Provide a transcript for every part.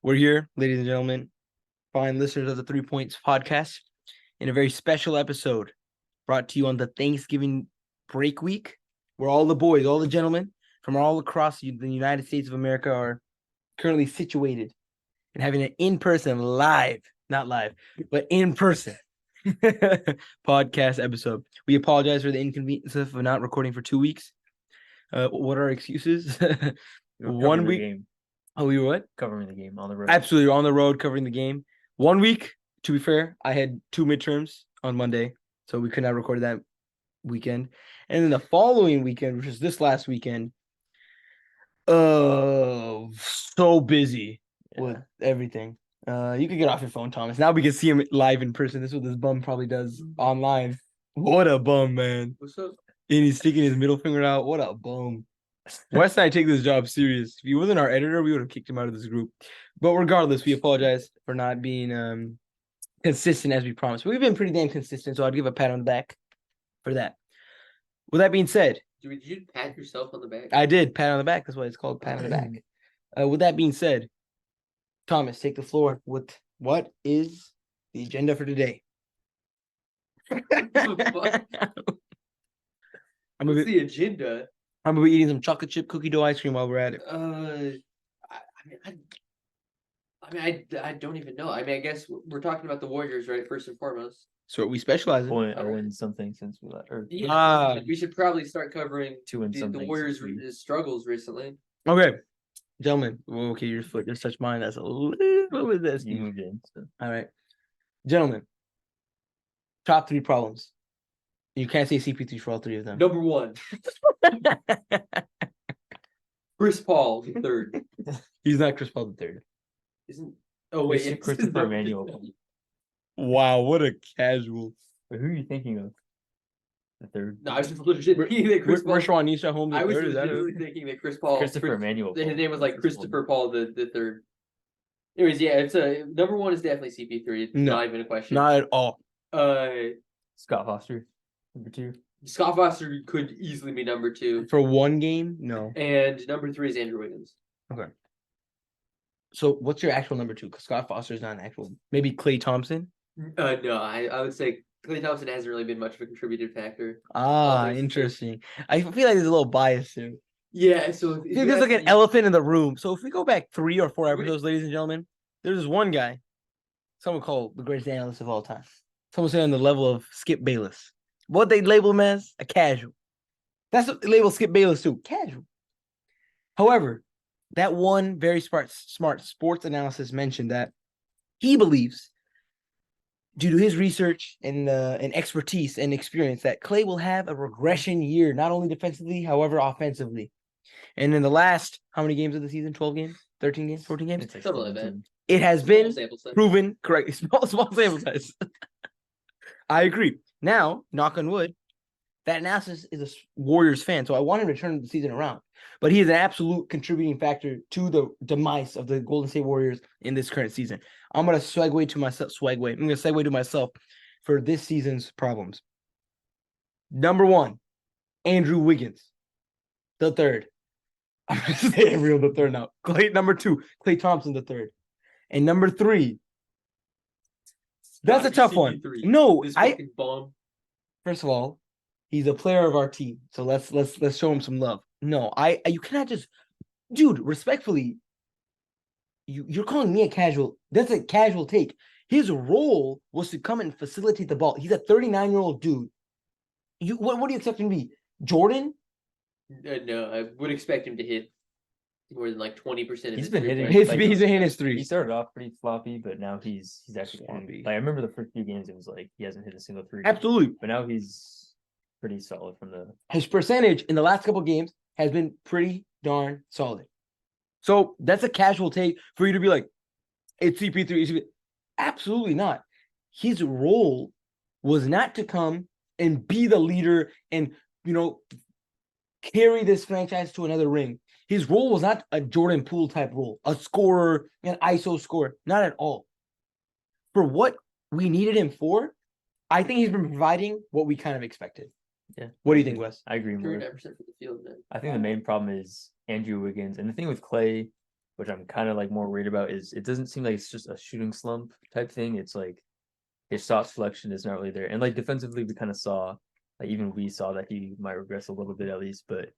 We're here, ladies and gentlemen, fine listeners of the 3 Points podcast, in a very special episode brought to you on the Thanksgiving break week, where all the boys, all the gentlemen from all across the United States of America are currently situated and having an in-person not live, but in-person podcast episode. We apologize for the inconvenience of not recording for 2 weeks. What are our excuses? 1 week. Game. Oh, we were what? Covering the game on the road. Absolutely, on the road covering the game. 1 week, to be fair, I had 2 midterms on Monday, so we could not record that weekend. And then the following weekend, which is this last weekend, so busy with everything. You can get off your phone, Thomas. Now we can see him live in person. This is what this bum probably does online. What a bum, man. What's up? And he's sticking his middle finger out. What a bum. Wes and I take this job serious. If he wasn't our editor, we would have kicked him out of this group. But regardless, we apologize for not being consistent as we promised. We've been pretty damn consistent, so I'd give a pat on the back for that. With that being said, Did you pat yourself on the back? I did pat on the back. That's why it's called pat on the back. With that being said, Thomas, take the floor with what is the agenda for today. What's the agenda? I'm gonna be eating some chocolate chip cookie dough ice cream while we're at it. I don't even know. I guess we're talking about the Warriors, right? First and foremost. So we specialize in. I win something since we left. We should probably start covering the Warriors' struggles recently. Okay, gentlemen. Okay, your foot just touched mine. That's a little bit this. You moved in. So. All right, gentlemen. Top 3 problems. You can't say CP3 for all 3 of them. Number 1. Chris Paul the third. He's not Chris Paul the third. Isn't? Oh wait, it's Christopher Emmanuel. Wow, what a casual. Wait, who are you thinking of? The third. No, I was just legit thinking that Chris Paul. Nisha Holmes the I was third. Is that literally thinking that Chris Paul. Christopher Emmanuel. His name was like Christopher Paul the third. Anyways, yeah, it's number 1 is definitely CP3. It's not even a question. Not at all. Scott Foster, number 2. Scott Foster could easily be number 2 for 1 game. No, and number 3 is Andrew Wiggins. Okay. So what's your actual number 2? Because Scott Foster is not an actual. Maybe Klay Thompson. No, I would say Klay Thompson hasn't really been much of a contributing factor. Interesting. I feel like there's a little bias here. Yeah, so there's like an elephant in the room. So if we go back 3 or 4 episodes, ladies and gentlemen, there's this one guy, someone called the greatest analyst of all time. Someone say on the level of Skip Bayless. What they label him as? A casual. That's what they label Skip Bayless too. Casual. However, that one very smart sports analysis mentioned that he believes, due to his research and expertise and experience, that Klay will have a regression year, not only defensively, however, offensively. And in the last, how many games of the season? 12 games? 13 games? 14 games? Something like that. It has been proven correct. Small sample size. I agree. Now, knock on wood, that analysis is a Warriors fan, so I want him to turn the season around. But he is an absolute contributing factor to the demise of the Golden State Warriors in this current season. I'm going to segue to myself for this season's problems. Number 1, Andrew Wiggins, the third. I'm going to say everyone the third now. Number 2, Klay Thompson, the third. And number 3, that's a tough one. No, first of all, he's a player of our team, so let's show him some love. No, you cannot just, dude. Respectfully, you're calling me a casual. That's a casual take. His role was to come and facilitate the ball. He's a 39-year-old dude. What do you expect him to be? Jordan? No, I would expect him to hit more than like 20% of He's been hitting. He's been hitting his 3. He started off pretty floppy, but now he's actually hitting. Like I remember the first few games, it was like he hasn't hit a single 3. Absolutely, but now he's pretty solid from the. His percentage in the last couple of games has been pretty darn solid. So that's a casual take for you to be like, it's CP3. Absolutely not. His role was not to come and be the leader and, carry this franchise to another ring. His role was not a Jordan Poole type role, a scorer, an ISO scorer. Not at all. For what we needed him for, I think he's been providing what we kind of expected. Yeah. What do you think, Wes? I agree more. 39% for the field, man. I think the main problem is Andrew Wiggins. And the thing with Klay, which I'm kind of like more worried about, is it doesn't seem like it's just a shooting slump type thing. It's like his shot selection is not really there, and like defensively, we kind of saw, like even we saw that he might regress a little bit at least, but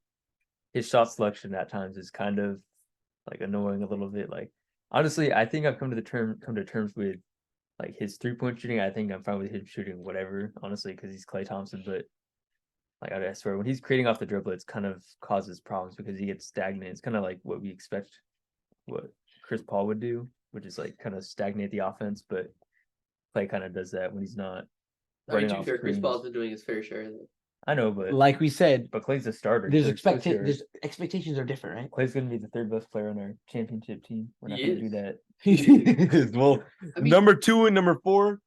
his shot selection at times is kind of like annoying a little bit. Like honestly, I think I've come to terms with like his 3-point shooting. I think I'm fine with him shooting whatever, honestly, because he's Klay Thompson. But like I swear, when he's creating off the dribble, it's kind of causes problems because he gets stagnant. It's kind of like what we expect, what Chris Paul would do, which is like kind of stagnate the offense. But Klay kind of does that when he's not. I mean, running to be off fair, Chris screens. Paul's been doing his fair share of it. I know, but Like we said, Clay's a starter. there's There's expectations are different, right? Clay's going to be the third best player on our championship team. We're not He going to is. do that. Well, I mean- number 2 and number 4.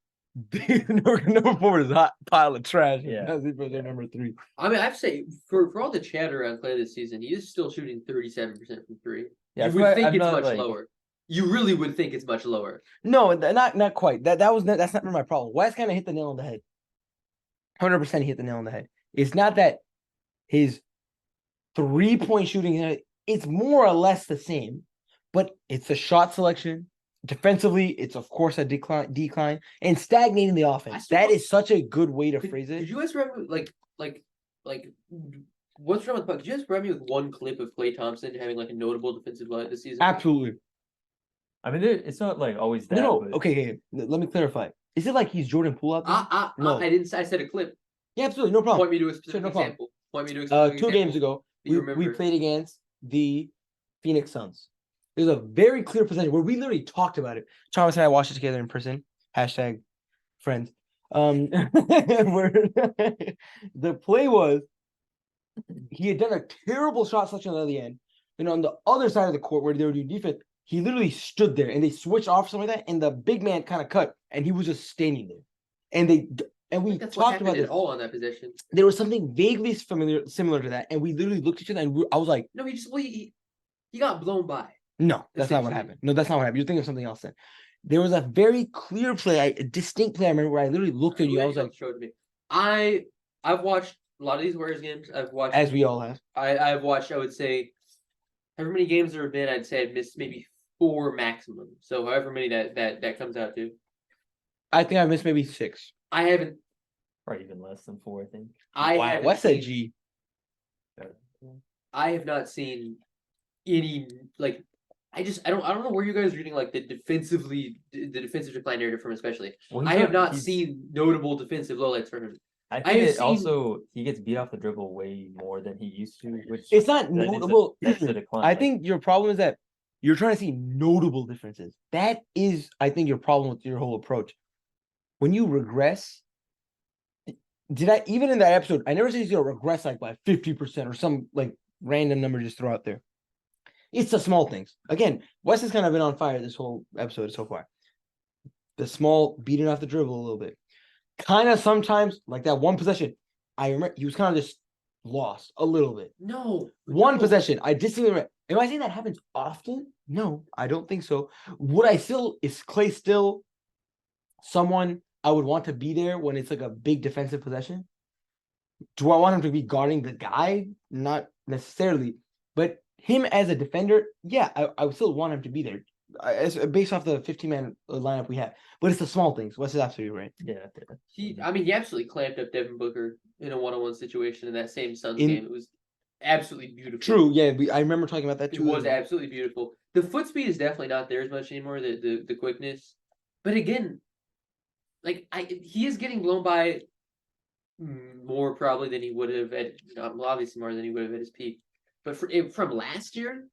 number 4 is a hot pile of trash. Yeah. That's it for their number 3. I mean, I have to say, for all the chatter around Clay this season, he is still shooting 37% from three. Yeah, You that's would why think I'm it's not, much like- lower. You really would think it's much lower. No, not quite. That's not my problem. Wes kind of hit the nail on the head. 100% hit the nail on the head. It's not that his 3-point shooting, it's more or less the same, but it's the shot selection. Defensively, it's of course a decline, and stagnating the offense. still That don't- is such a good way to phrase Did it. you guys remember, like, what's wrong with the puck? Did you guys remember me with one clip of Klay Thompson having like a notable defensive line this season? Absolutely. I mean, it's not like always that. No. But Okay. Let me clarify. Is it like he's Jordan Poole out there? No. I didn't. I said a clip. Yeah, absolutely. No problem. Point me to a specific no problem. example. Point me to a specific 2 games ago, that you we remember. played against the Phoenix Suns. There's a very clear possession where we literally talked about it. Thomas and I watched it together in person. Hashtag friends. Where the play was, he had done a terrible shot selection on the other end. And on the other side of the court where they were doing defense, he literally stood there and they switched off something like that. And the big man kind of cut and he was just standing there. And we That's what talked happened about at this. all on that possession. There was something vaguely similar to that. And we literally looked at each other and I was like, No, he got blown by. no, that's not what Essentially. happened. No, that's not what happened. You're thinking of something else then. There was a very clear play, a distinct play I remember where I literally looked at you. I was like, showed me. I've watched a lot of these Warriors games. I've watched, as we all have. I've watched, I would say, however many games there have been, I'd say I've missed maybe 4 maximum. So however many that comes out to. I think I missed maybe 6. I haven't. probably even less than 4, I think. Wow, what's that G? I have not seen any like. I don't know where you guys are reading like the defensive decline narrative from, especially. Well, I have not he's- seen notable defensive lowlights from him. I have think it seen- also he gets beat off the dribble way more than he used to, which It's not that is a- notable. that's a decline. I Like, think your problem is that you're trying to see notable differences. That is, I think, your problem with your whole approach. When you regress, did I even in that episode? I never said he's gonna regress like by 50% or some like random number just throw out there. It's the small things. Again, Wes has kind of been on fire this whole episode so far. The small beating off the dribble a little bit. Kind of sometimes, like that one possession, I remember he was kind of just lost a little bit. No. One no. possession, I distinctly remember. Am I saying that happens often? No, I don't think so. Is Clay still someone I would want to be there when it's like a big defensive possession? Do I want him to be guarding the guy? Not necessarily. But him as a defender, yeah, I would still want him to be there. Based off the 15-man lineup we have. But it's the small things. Wes is absolutely right. yeah. He absolutely clamped up Devin Booker in a 1-on-1 situation in that same Suns In- game. It was absolutely beautiful. True, yeah, I remember talking about that It too. was absolutely beautiful. The foot speed is definitely not there as much anymore. The quickness, but again, like he is getting blown by more probably than he would have at obviously more than he would have at his peak. But from last year,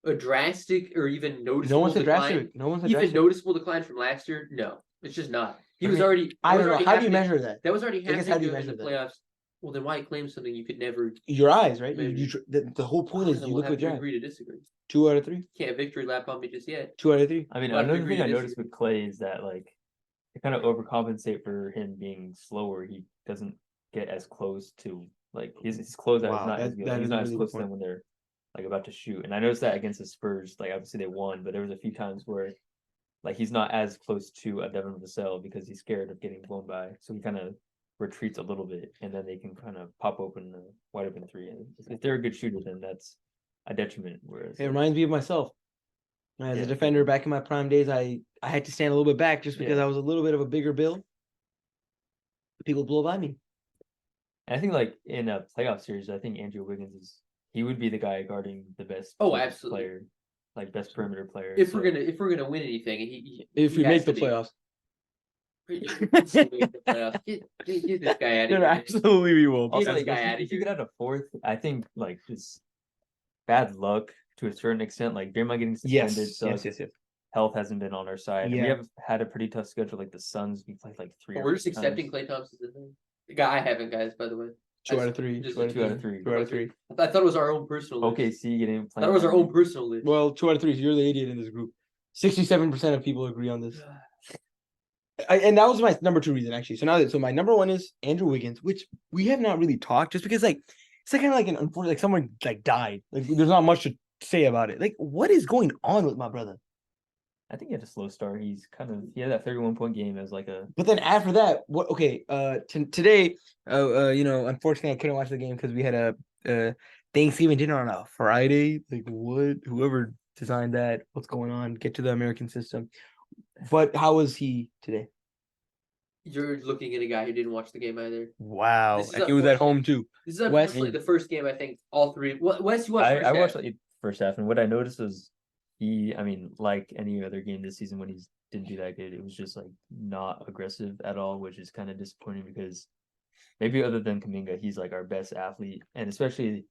a drastic or even noticeable No one's decline. addressed it. No one's Even addressed it. noticeable decline from last year? No, it's just not. He I was mean, already. I that was don't know. already How do you happening- measure that? That was already I guess happening how do you in the measure that? playoffs. Well, then why claim something you could never? Your eyes, right? Maybe. The whole point is Then you we'll look have with to your eyes. agree to disagree. 2 out of 3. Can't victory lap on me just yet. 2 out of 3. I mean, Well, I another agree thing I to noticed disagree. with Clay is that like to kind of overcompensate for him being slower, he doesn't get as close to like his closeout Wow, is not as that- good. that He's is not a as really close good to them when they're like about to shoot. And I noticed that against the Spurs, like obviously they won, but there was a few times where like he's not as close to a Devin Vassell because he's scared of getting blown by. So he kind of retreats a little bit, and then they can kind of pop open the wide open 3. And if they're a good shooter, then that's a detriment. Whereas It reminds me of myself. As Yeah, a defender back in my prime days, I had to stand a little bit back just because Yeah. I was a little bit of a bigger build. People blow by me. And I think like in a playoff series, I think Andrew Wiggins he would be the guy guarding the best Oh, team absolutely. player, like best perimeter player. If so- we're gonna win anything, If he we has make to the be. playoffs, We'll still make the playoffs. Get this guy out of then here. absolutely we will. Get Also, this like, guy if, outta if you here. get out of fourth, I think like just bad luck to a certain extent. Like Draymond getting Yes, suspended, so yes, yes, yes. health hasn't been on our side. And we Yeah. have had a pretty tough schedule. Like the Suns, we played like three. But or we're just four accepting times. Klay Thompson's in there. The guy I haven't, guys. By the way, 2 out of 3. Just 2 out of 2 out 3. of 3. 2 out of 3. I thought it was our own personal list. OKC getting I thought playing. it was our own personal list. Well, 2 out of 3. You're the idiot in this group. 67% of people agree on this. And that was my number 2 reason, actually. So my number 1 is Andrew Wiggins, which we have not really talked, just because like it's like kind of like an unfortunate, like someone like died. Like there's not much to say about it. Like what is going on with my brother? I think he had a slow start. He had that 31-point game as like a. But then after that, what? Okay, today, unfortunately, I couldn't watch the game because we had a Thanksgiving dinner on a Friday. Like what? Whoever designed that, what's going on? Get to the American system. But how was he today? You're looking at a guy who didn't watch the game either. Wow, This is and he was at home too. This is Wes- unfortunately the first game I think all three. Wes, you watched first I half. watched like first half, and what I noticed was like any other game this season when he didn't do that good, it was just like not aggressive at all, which is kind of disappointing because maybe other than Kuminga, he's like our best athlete, and especially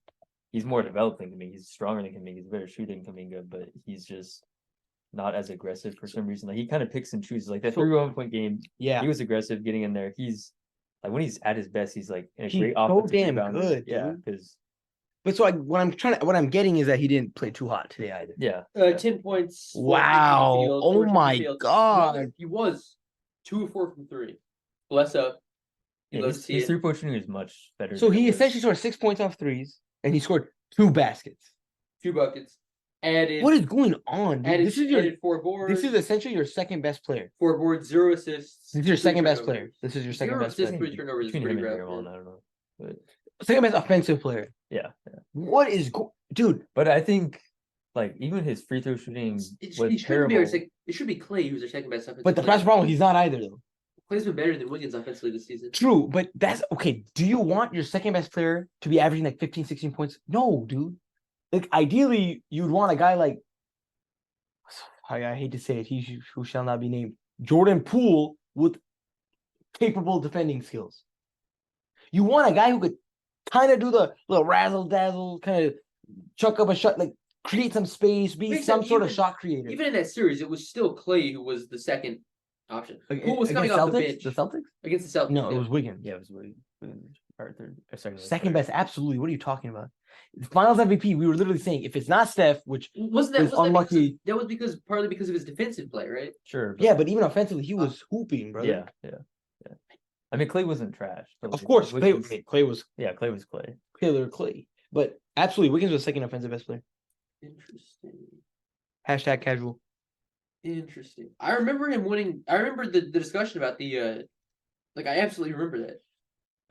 he's more developing than me. He's stronger than Kuminga. He's a better shooter than Kuminga, but he's just not as aggressive for some reason. Like he kind of picks and chooses. Like that 31-point game, Yeah, he was aggressive getting in there. He's like when he's at his best, he's like in a He's great so offensive damn rebounder. good, Yeah, dude. because but so what I'm getting is that he didn't play too hot today either. yeah, 10 points. Wow. 18 field, Oh 14 my field. God. He was 2 of 4 from 3. Bless up. You love to see his it. 3-point shooting is much better. So than it he was. essentially scored 6 points off threes, and he scored 2 baskets. 2 buckets. Added. What is going on, dude? Added, This is your. added 4 boards. This is essentially your second best player. 4 boards, 0 assists. This is your 3 second best player. turnovers. This is your second 0 best assists, player. 3 turnovers is Between pretty him and rough. Draymond, I don't know, but Second best offensive player. yeah. What is dude? But I think like even his free throw shooting was It shouldn't be terrible. it should be Clay who's our second best offensive But the player. problem, he's not either though. Clay's been better than Wiggins offensively this season. True, but that's okay. Do you want your second best player to be averaging like 15, 16 points? No, dude. Like ideally, you'd want a guy like I hate to say it, who shall not be named, Jordan Poole with capable defending skills. You want a guy who could kind of do the little razzle dazzle, kind of chuck up a shot, like create some space, be Makes some sense. sort of Even- shot creator. Even in that series, it was still Clay who was the second option. Who was coming Against off the Celtics? bench The Celtics? against the Celtics? No, it yeah. was Wiggins. Yeah, it was our third, Second best, absolutely. What are you talking about? Finals MVP. We were literally saying if it's not Steph, which Wasn't that was wasn't unlucky. That was partly because of his defensive play, right? Sure. yeah, but even offensively, he was hooping, brother. yeah. I mean, Clay wasn't trash. but, Of like, course, Wiggins- Clay was Clay was Clay. killer Clay, but absolutely, Wiggins was second offensive best player. Interesting. Hashtag casual. Interesting. I remember him winning. I remember the discussion about the I absolutely remember that.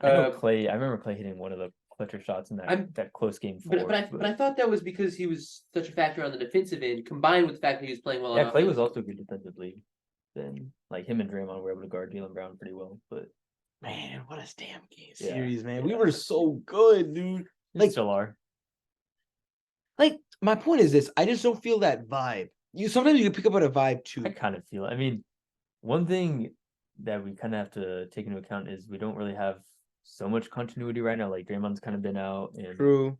I remember Clay hitting one of the clutcher shots in that close game 4. But I thought that was because he was such a factor on the defensive end, combined with the fact that he was playing well. yeah, on Clay offense. was also good defensively. Then like him and Draymond were able to guard Jaylen Brown pretty well, but Man, what a damn game Yeah. series, man. Yeah. We were so good, dude. like still are. Like, my point is this: I just don't feel that vibe. Sometimes you can pick up on a vibe too. I kind of feel it. I mean, one thing that we kind of have to take into account is we don't really have so much continuity right now. Like Draymond's kind of been out, and True.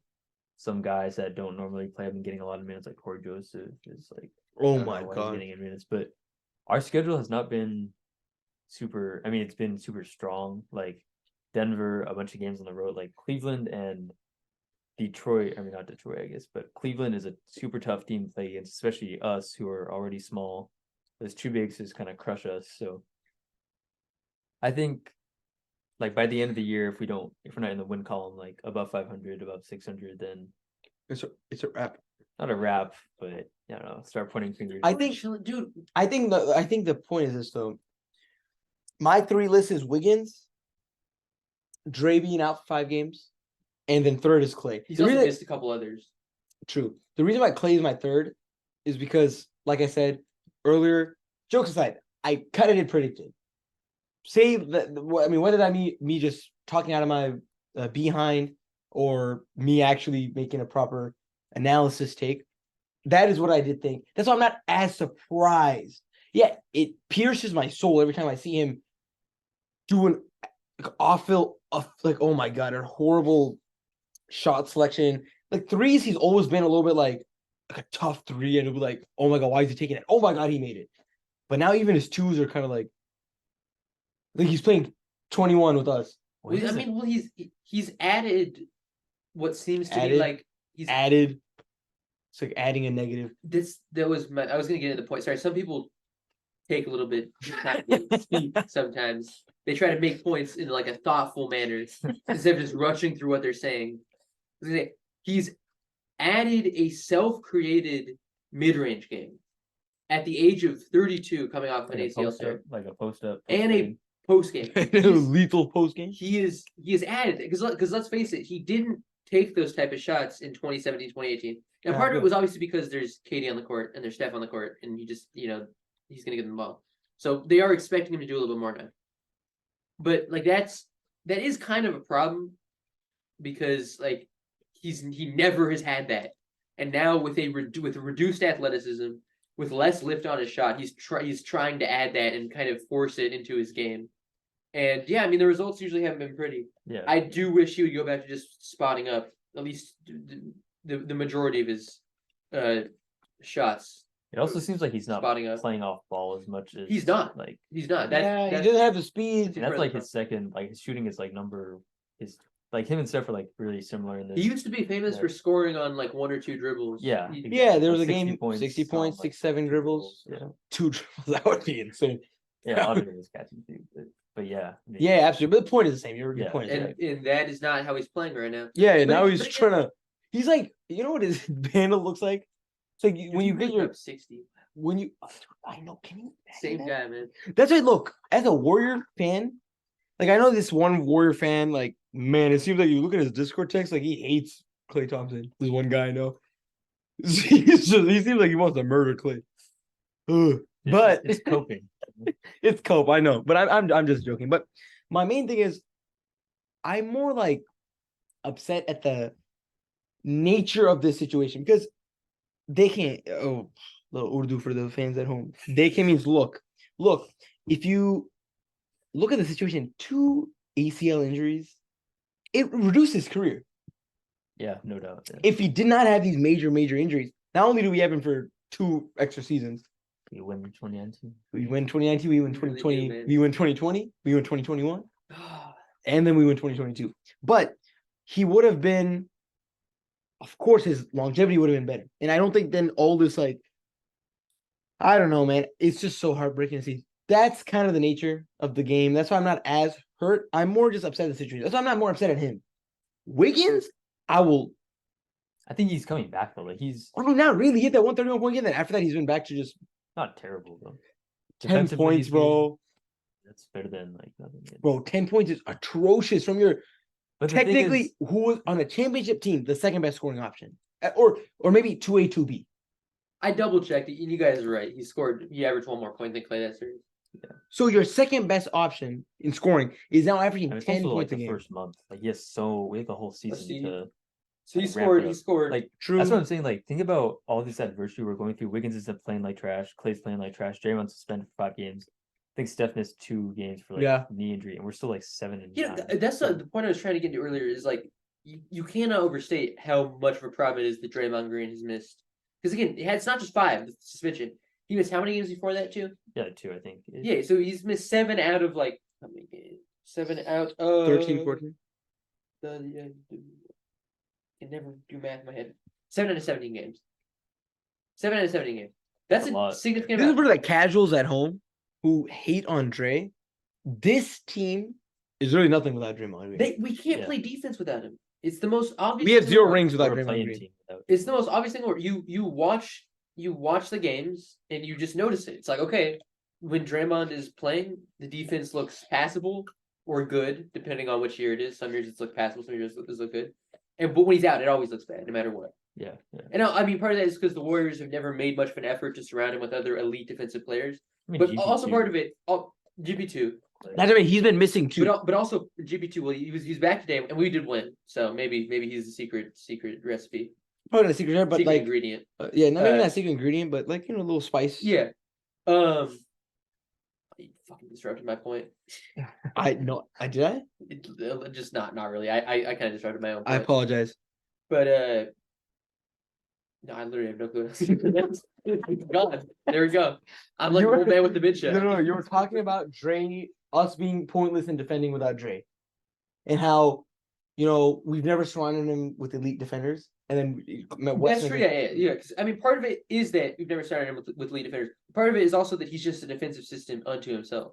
some guys that don't normally play have been getting a lot of minutes. Like Corey Joseph is like, I Oh don't my know why he's god. getting in minutes, but our schedule has not been super. I mean, it's been super strong. Like Denver, a bunch of games on the road. Like Cleveland and Detroit. I mean, not Detroit, I guess, but Cleveland is a super tough team to play against, especially us who are already small. Those two bigs just kind of crush us. So I think, like by the end of the year, if we're not in the win column, like above 500, above 600, then It's a wrap. not a wrap, but I don't know, start pointing fingers. I think, dude. I think the point is this though. My 3 list is Wiggins, Dre being out for 5 games, and then third is Clay. He's The also reason- missed a couple others. True. The reason why Clay is my third is because like I said earlier, jokes aside, I kind of did predict it. Say that, I mean, whether that me just talking out of my behind or me actually making a proper analysis take, that is what I did think. That's why I'm not as surprised. Yeah, it pierces my soul every time I see him doing like like, oh my god, a horrible shot selection. Like threes, he's always been a little bit like a tough three, and it'll be like, oh my god, why is he taking it? Oh my god, he made it. But now even his twos are kind of like he's playing 21 with us. Well, I mean, well, he's added what seems to be Added? like he's Added. It's like adding a negative. I was gonna get into the point. Sorry, some people take a little bit time to speak sometimes. They try to make points in like a thoughtful manner instead of just rushing through what they're saying. He's added a self-created mid-range game at the age of 32, coming off an ACL start, like a post-up, and a post game. Lethal post game. He is added because let's face it, he didn't take those type of shots in 2017, 2018. And part of it was obviously because there's KD on the court and there's Steph on the court, and he just he's gonna get them the ball. So they are expecting him to do a little bit more now. But like that is kind of a problem because like he never has had that, and now with reduced athleticism, with less lift on his shot, he's trying to add that and kind of force it into his game. And yeah, I mean the results usually haven't been pretty. Yeah, I do wish he would go back to just spotting up at least the majority of his shots. It also seems like he's not spotting up. playing off ball as much as He's not. Like he's not. He doesn't have the speed. and that's like his second. Like his shooting is like like him and Steph are like really similar in this. He used to be famous for scoring on like 1 or 2 dribbles. Yeah, Yeah, there was like a game 60 points, 6-7 dribbles. Yeah, 2 dribbles. That would be insane. yeah, obviously was catching too, but yeah, I mean, Yeah, absolutely. But the point is the same. Your point is And, right. and that is not how he's playing right now. Yeah, But now it- he's but it- trying to. He's like, you know what his handle looks like? It's like when you get put your up 60. when you. I know. Can you? Same imagine that? guy, man. That's why. Look, as a Warrior fan, like I know this one Warrior fan. Like, man, it seems like you look at his Discord text, like he hates Klay Thompson. This one guy I know. He seems like he wants to murder Klay. Ugh. But it's coping. it's cope, I know, but I'm just joking. But my main thing is, I'm more like upset at the nature of this situation because they can't. Oh, little Urdu for the fans at home. They can means look. If you look at the situation, 2 ACL injuries, it reduced his career. Yeah, no doubt. Yeah. If he did not have these major injuries, not only do we have him for 2 extra seasons. We win 2019. We win 2019, we win We really do, 2020, man. we win 2020, we win 2021, and then we win 2022. But he would have been, of course, his longevity would have been better. And I don't think then all this, like, I don't know, man. It's just so heartbreaking to see. That's kind of the nature of the game. That's why I'm not as hurt. I'm more just upset at the situation. That's why I'm not more upset at him. Wiggins, I think he's coming back though. Like he's not really hit that 131 point game. Then after that, he's been back to just not terrible though. 10 Defensively, points, he's been- bro. That's better than like nothing. Bro, 10 points is atrocious from your But the thing technically is- who was on a championship team, the second best scoring option. Or maybe 2A, 2B. I double checked it, and you guys are right. He averaged 1 more point than Klay that series. So your second best option in scoring is now averaging and it's 10 also like points a the game. first month. Like he have the whole season season. to So he Like, ramp it up. scored. like True. that's what I'm saying. Like think about all this adversity we're going through. Wiggins isn't playing like trash. Clay's playing like trash. Draymond's suspended for 5 games. I think Steph missed 2 games for like Yeah. knee injury, and we're still like 7 and Yeah, 9. that's the point I was trying to get to earlier. Is like you cannot overstate how much of a problem it is that Draymond Green has missed. Because again, it's not just 5 the suspension. He missed how many games before that too? Yeah, 2 I think. Yeah, so he's missed 7 out of like how many games? 7 out of 13, 14. I can never do math in my head. 7 out of 17 games. 7 out of 17 games. That's A a lot. significant This is amount. for the casuals at home who hate Andre. This team is really nothing without Draymond Green. We can't Yeah. play defense without him. It's the most obvious. We have thing 0 in the world. rings without We're a Draymond playing Green. team without. It's the most obvious thing where you watch the games and you just notice it. It's like, okay, when Draymond is playing, the defense looks passable or good, depending on which year it is. Some years it's look passable, some years it's look good. But when he's out, it always looks bad, no matter what. Yeah, yeah. And I mean, part of that is because the Warriors have never made much of an effort to surround him with other elite defensive players. I mean, But GP also too. part of it, GP2. That's what he's been missing too. But also GP2. Well, he's back today, and we did win. So maybe he's the secret recipe, Probably not a secret there, but secret like ingredient. yeah, not maybe not a secret ingredient, but like a little spice. Yeah. You fucking disrupted my point. I did I? Just not really. I kind of disrupted my own point. I apologize. But no, I literally have no clue. God, there we go. I'm like You an were- old man with dementia. No. You were talking about Dre, us being pointless in defending without Dre, and how we've never surrounded him with elite defenders, and then That's true. Yeah. Because I mean, part of it is that we've never started him with lead defenders. Part of it is also that he's just a defensive system unto himself.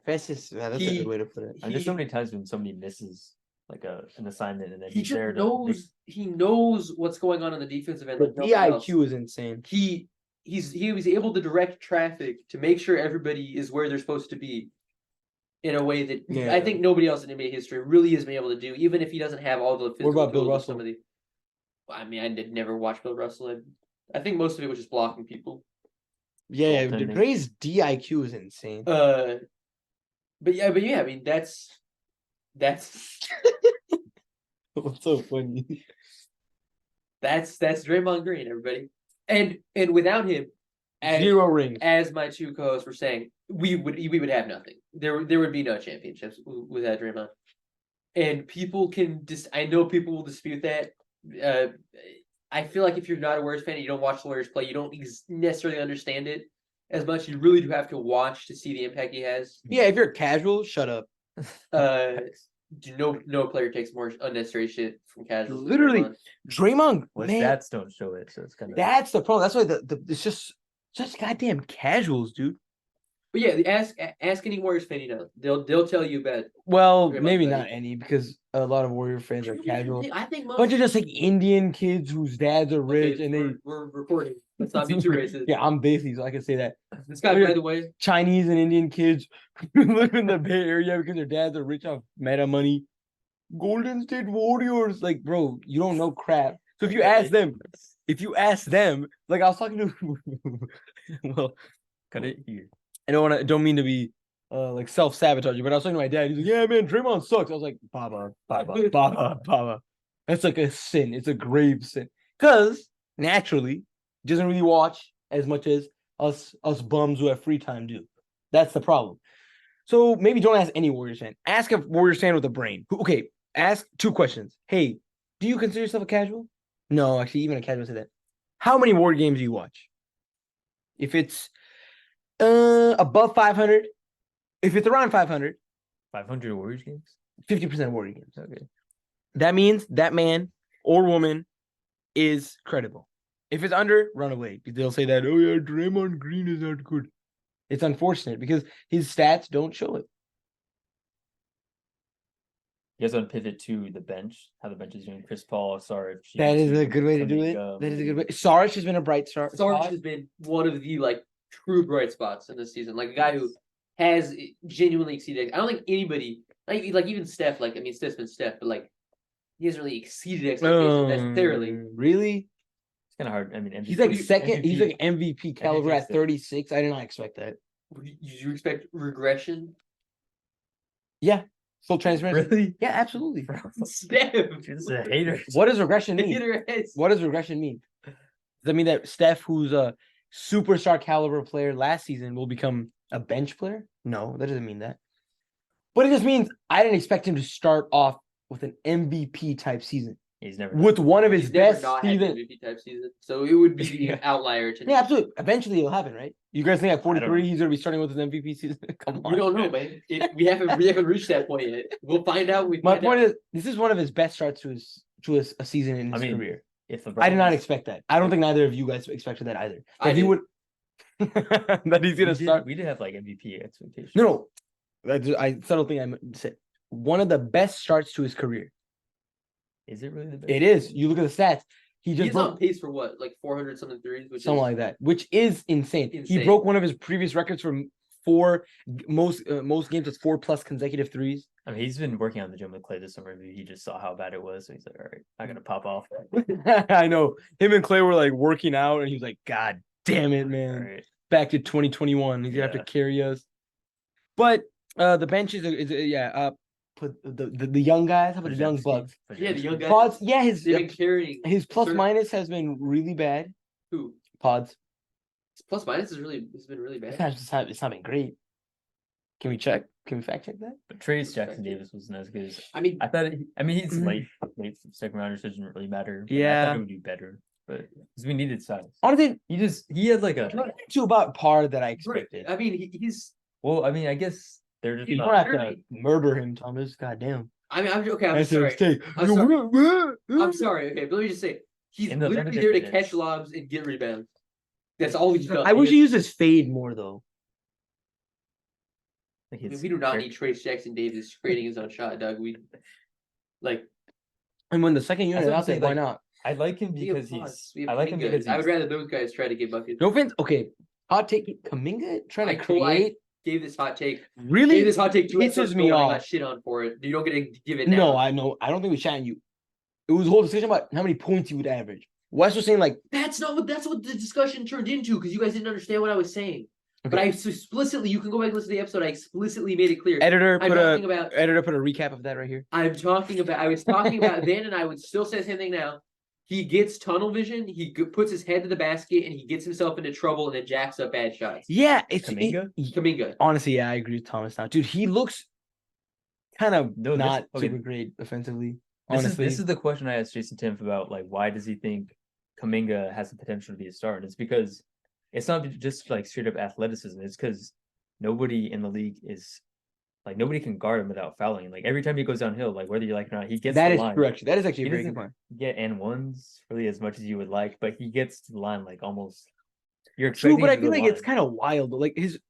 That's a good way to put it. And there's so many times when somebody misses like an assignment and then He he's just there to knows. He knows what's going on the defensive end. The Like nobody else. DIQ is insane. He was able to direct traffic to make sure everybody is where they're supposed to be in a way that Yeah. I think nobody else in NBA history really has been able to do, even if he doesn't have all the physical about Bill tools of Russell? some of the. I mean, I did never watch Bill Russell. I think most of it was just blocking people. Yeah, Goaltending. Dre's DIQ is insane. But yeah, I mean that's What's so funny? that's Draymond Green, everybody. And without him, as, 0 rings. as my two co-hosts were saying, we would have nothing. There would be no championships without Draymond. And people can I know people will dispute that. I feel like if you're not a Warriors fan and you don't watch the Warriors play, you don't necessarily understand it as much. You really do have to watch to see the impact he has. Yeah, if you're casual, shut up. No player takes more unnecessary shit from casuals. than Literally. Draymond. Draymond, Well, man, stats don't show it, so it's kind of that's the problem. That's why it's just such goddamn casuals, dude. But yeah, ask any Warriors fan they'll tell you about. Well, Draymond's maybe better. not any, because a lot of Warrior fans are casual. I think most. Bunch of just like Indian kids whose dads are rich, Okay, and they. we're recording. Let's not be too racist. Yeah, I'm basically, so I can say that. This guy, by the way, Chinese and Indian kids who live in the Bay Area because their dads are rich off meta money. Golden State Warriors, like, bro, you don't know crap. So if you ask them, like I was talking to, well, cut it here. I don't mean to be like self-sabotaging, but I was talking to my dad. He's like, "Yeah, man, Draymond sucks." I was like, "Baba." That's like a sin. It's a grave sin. Because naturally, he doesn't really watch as much as us bums who have free time do. That's the problem. So maybe don't ask any Warriors fan. Ask a Warriors fan with a brain. Okay, ask 2 questions. Hey, do you consider yourself a casual? No, actually, even a casual say that. How many Warrior games do you watch? If it's above 500, if it's around 500, 500 Warriors games. 50% Warrior games. Okay. That means that man or woman is credible. If it's under, run away. They'll say that, oh yeah, Draymond Green is not good. It's unfortunate because his stats don't show it. You guys want to pivot to the bench? How the bench is doing? Chris Paul, Sarge. That is a good way to do it. That is a good way. Sarge has been a bright star. Sarge has been one of the true bright spots in this season. Like a guy who has genuinely exceeded. I don't think anybody, like even Steph. Like I mean, Steph's been Steph, but he hasn't really exceeded expectations necessarily. Really? It's kind of hard. I mean, MVP, He's like second. He's like MVP. MVP caliber MVP at 36. I did not expect that. Did you expect regression? Yeah. Full transparency. Really? Yeah, absolutely. Steph. This is a hater. What does regression mean? Hater is. What does regression mean? Does that mean that Steph, who's a superstar caliber player last season, will become a bench player? No, that doesn't mean that. But it just means I didn't expect him to start off with an MVP type season. He's never With one of his He's never best not had an seasons. MVP type season, so it would be the Yeah. outlier to. Yeah, absolutely. Eventually it'll happen, right? You guys think at I don't 43 know. he's gonna be starting with his MVP season? Come on. We don't know, man. We haven't reached that point yet. We'll find out. My point is, this is one of his best starts to a season in his career. If LeBron I did not was- expect that. I don't think neither of you guys expected that either. I That he did. would that he's gonna start. We did have MVP expectations. No, I subtle thing I said. One of the best starts to his career. Is it really the best? It is. You look at the stats. He just He's broke on pace for what, 400 something threes, which something is like that, which is insane. He Insane. broke one of his previous records from most games with 4+ consecutive threes. I mean, he's been working on the gym with Clay this summer. Maybe he just saw how bad it was, so he's like, "All right, I'm gonna pop off." I know him and Clay were like working out, and he was like, "God damn it, All man! right. Back to 2021. He's gonna have Yeah. to carry us." But the bench is yeah. Put the young guys. How about the young Podziemski- bucks? Yeah, the young Podziemski. guys. Podz, yeah, They've been carrying his plus certain- minus has been really bad. Who? Podz. His plus minus is really it's been really bad. It's not been great. Can we check? Can we fact check that? But Trace Jackson Davis wasn't as good as I mean, I thought. I mean, he's Mhm. late second rounder, so it doesn't really matter. But I Yeah. thought it would do better, but because we needed size. Honestly, He had like a to about par that I right, expected. I mean, he's. well. I mean, I guess they're just You not. don't have to Jeremy. murder him, Thomas. Goddamn. I mean, I'm okay. I'm That's sorry. a mistake. I'm I'm sorry. Okay, but let me just say, he's In the literally limited there to minutes. catch lobs and get rebounds. That's all he's done. I wish he used his fade more though. Like I mean, his we do not hair- need Trace Jackson Davis creating his own shot, Doug. We like And when the second unit what I'm out there, saying, why like, not? I like him we have because Podz, he's. we have I like him Kuminga. because I would he's. rather those guys try to get buckets. No offense. Okay, hot take. Kuminga trying to I create gave this hot take. really Gave this hot take 2 pisses episodes me ago and I off. got shit on for it. You don't get to give it now. No, I know. I don't think we shot you. It was a whole discussion about how many points you would average. Wes was saying like, That's what the discussion turned into because you guys didn't understand what I was saying. But I explicitly, you can go back and listen to the episode. I explicitly made it clear. editor I'm put talking about. a recap of that right here. I was talking about then, and I would still say the same thing now. He gets tunnel vision. He puts his head to the basket, and he gets himself into trouble, and then jacks up bad shots. Yeah, it's Kuminga? Kuminga. honestly, yeah, I agree with Thomas now, dude. He looks kind of No, this- not okay. super great offensively. This Honestly, is the question I asked Jason Timpf about, like, why does he think Kuminga has the potential to be a star? And it's because it's not just like straight up athleticism. It's because nobody in the league is like nobody can guard him without fouling. Like every time he goes downhill, like whether you like it or not, he gets that the is line. true. Actually, that is actually He a very good doesn't point. get N1s really as much as you would like, but he gets to the line like almost. You're True, expecting but I him to feel go like to it's the kind of wild. Like his,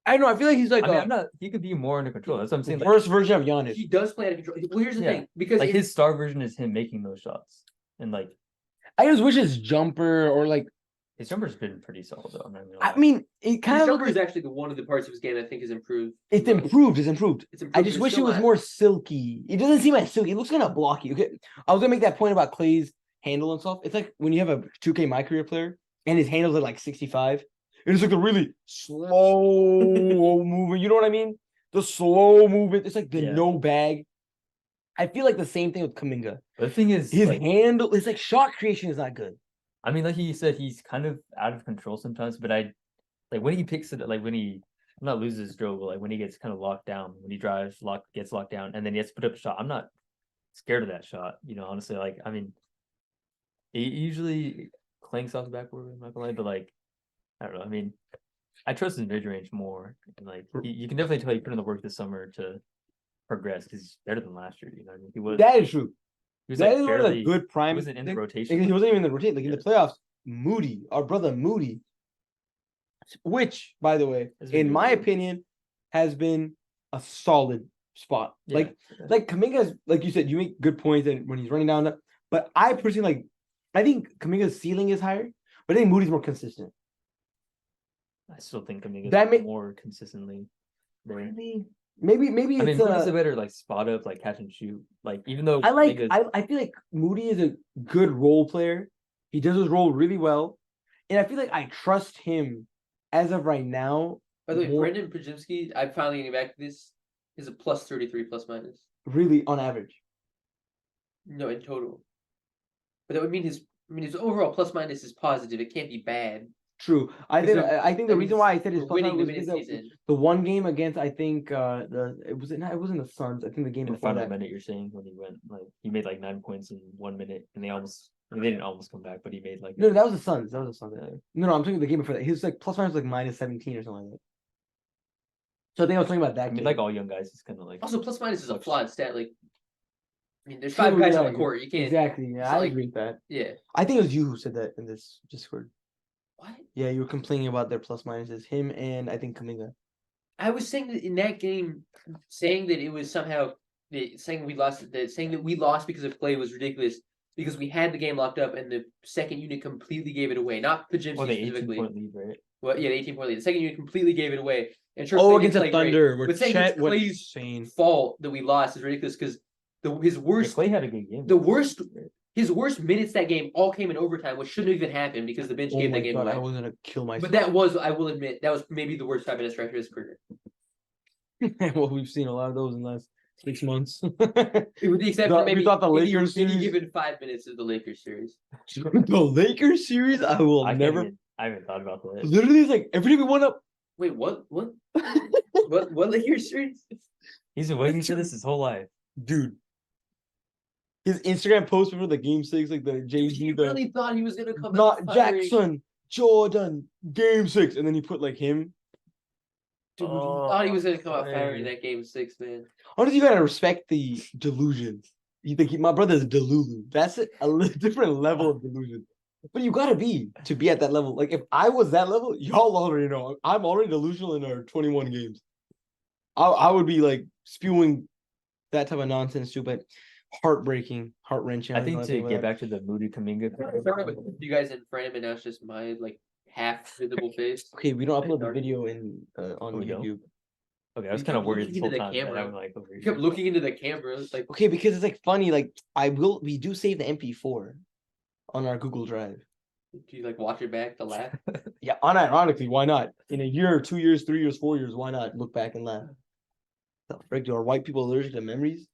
I don't know. I feel like he's like line. I mean, a I'm not. He could be more under control. That's what I'm saying. Like, worse version of Giannis. He does play out of control. Well, here's the Yeah. thing, because like if- his star version is him making those shots, and like I just wish his jumper or like his jumper's been pretty solid though. I'm not gonna I lie. mean, it his kind of jumper looks is like, actually one of the parts of his game I think is improved. it's the most. improved. It's improved. It's improved. I but just it's wish it still was not- more silky. It doesn't seem as silky. It looks kind of blocky. Okay, I was gonna make that point about Clay's handle and stuff. It's like when you have a 2K My Career player and his handles are like 65. It's like a really slow movement. You know what I mean? The slow movement. It's like the Yeah. no bag. I feel like the same thing with Kuminga. But the thing is, His like, handle, his like shot creation is not good. I mean, like he said, he's kind of out of control sometimes. But I like when he picks it, like when he not loses his dribble, but like when he gets kind of locked down, when he drives, gets locked down, and then he has to put up a shot. I'm not scared of that shot. You know, honestly, like I mean, he usually clanks off the backboard. I'm not gonna lie, but like I don't know. I mean, I trust his mid range more. And like you can definitely tell he put in the work this summer to progress because he's better than last year. You know, what I mean, he was That is true. he was That like is one of barely the good he prime. wasn't in the thing. rotation. He wasn't even in the rotation. Like in the Yeah. playoffs, Moody, our brother Moody, which, by the way, Has been in really my good. opinion, has been a solid spot. Yeah. Like Kuminga's, like you said, you make good points and when he's running down that. But I personally like, I think Kuminga's ceiling is higher, but I think Moody's more consistent. I still think Kuminga That may- more consistently there. Maybe, maybe I mean, it's Moody's a better like spot up, like catch and shoot. Like even though I like. Kuminga's- I feel like Moody is a good role player. He does his role really well, and I feel like I trust him as of right now. By the way, more- Brendan Podziemski, I'm finally getting back to this, is a plus 33 plus minus. Really, on average. No, in total. But that would mean his overall plus minus is positive. It can't be bad. True. I Because think. I think the that reason means why I said his we're plus winning minus the was minute because season. the one game against I think it wasn't the Suns. I think the game the before final that. minute you're saying when he went like he made like 9 points in 1 minute and they almost I mean, they didn't almost come back, but he made like No, that was the Suns. That was the Suns. No, I'm talking the game before that. His like plus minus was like minus 17 or something like that. So I think I was talking about that I mean game. like all young guys is kind of like Also, plus minus is a flawed stat. Like, I mean, there's True, 5 guys on yeah, the court. You can't. Exactly. Yeah, it's I not like- agree with that. Yeah. I think it was you who said that in this Discord. What? Yeah, you were complaining about their plus minuses. Him and I think Kuminga. I was saying that in that game, saying that it was somehow saying we lost. Saying that we lost because of play was ridiculous because we had the game locked up and the second unit completely gave it away. Not Podziemski oh, the 18 specifically. point lead, right? Well, yeah, 18-point lead. The second unit completely gave it away. And sure, Oh, Clay against didn't the play great, Thunder, where but saying Chet it's went Clay's insane. fault that we lost is ridiculous because his Yeah, worst Clay had a good game. the worst his worst minutes that game all came in overtime, which shouldn't have even happened because the bench Oh gave my that game god, I away. was gonna kill myself. But that was, I will admit, that was maybe the worst 5-minute stretch of his career. Well, we've seen a lot of those in the last 6 months. With the exception of We maybe thought the any Lakers series- given 5 minutes of the Lakers series. The Lakers series, I will never. I haven't thought about that. Literally, it's like every time we went up. Wait, what? What Lakers series? He's been waiting for this his whole life. Dude. His Instagram post before the game 6, like the Jay-Z, He really thought he was gonna come not out firing. Jackson, Jordan, game 6, and then he put like him. Dude, he Oh, thought he was gonna come out firing man. that game 6, man. Honestly, you gotta respect the delusion. You think my brother's Delulu. That's different level of delusion. But you gotta be to be at that level. Like if I was that level, y'all already know. I'm already delusional in our 21 games. I would be like spewing that type of nonsense too, but heartbreaking, heart wrenching. I think to get back to the Moody Kuminga. You guys in frame, and now it's just my like half visible face. Okay, we don't upload the video in on we don't? YouTube. Okay, I was You kind of kept worried looking this whole into the time. camera. I'm like, over You here. kept looking into the camera. It's like, Okay, because it's like funny. Like we do save the MP4 on our Google Drive. do you like watch it back to laugh? Yeah, unironically, why not? In a year, 2 years, 3 years, 4 years, why not look back and laugh? The frick, are white people allergic to memories?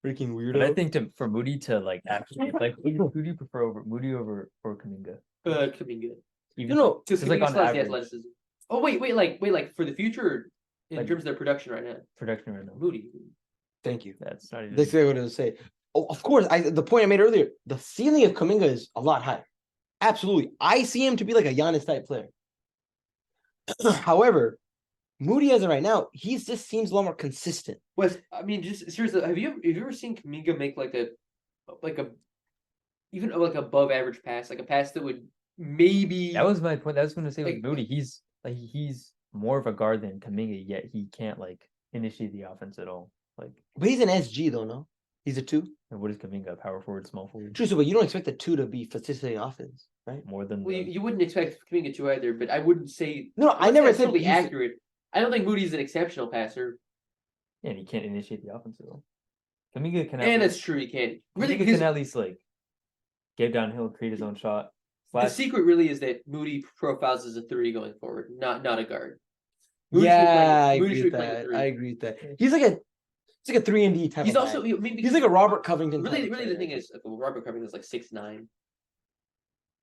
Freaking weirdo. But I think for Moody to like actually like who do you prefer over Moody over Kuminga? Kuminga. Even No, just Because like on Kuminga still has the average athleticism. Oh wait, for the future in Like- terms of their production right now, production right now. Moody. Thank you. That's not even. That's exactly what I was saying. Oh, of course, the point I made earlier, the ceiling of Kuminga is a lot higher. Absolutely. I see him to be like a Giannis type player. However, Moody as of right now, he just seems a lot more consistent. Wes, I mean, just seriously, have you ever seen Kuminga make like a even like above average pass, like a pass that would maybe That was my point. I was going to say with Like- Moody, he's more of a guard than Kuminga, yet he can't like initiate the offense at all. Like, But he's an SG though, no? He's a 2. and what is Kuminga? Power forward, small forward, True, so but you don't expect the 2 to be facilitating offense, right? more than. Well, you wouldn't expect Kuminga to either, but I wouldn't say No, I never said totally he's- accurate. I don't think Moody's an exceptional passer, Yeah, and he can't initiate the offense at all. Kuminga can. and at that's least, true. He can't Kuminga really. can at least like get downhill, create his own shot. The Flash. secret really is that Moody profiles as a 3 going forward, not a guard. Moody should be Yeah, I playing- Moody agree should with be playing a that. 3. I agree with that. He's like a 3-and-D type He's of also guy. I mean, He's like a Robert Covington. type really of the player. thing is Robert Covington is like 6'9".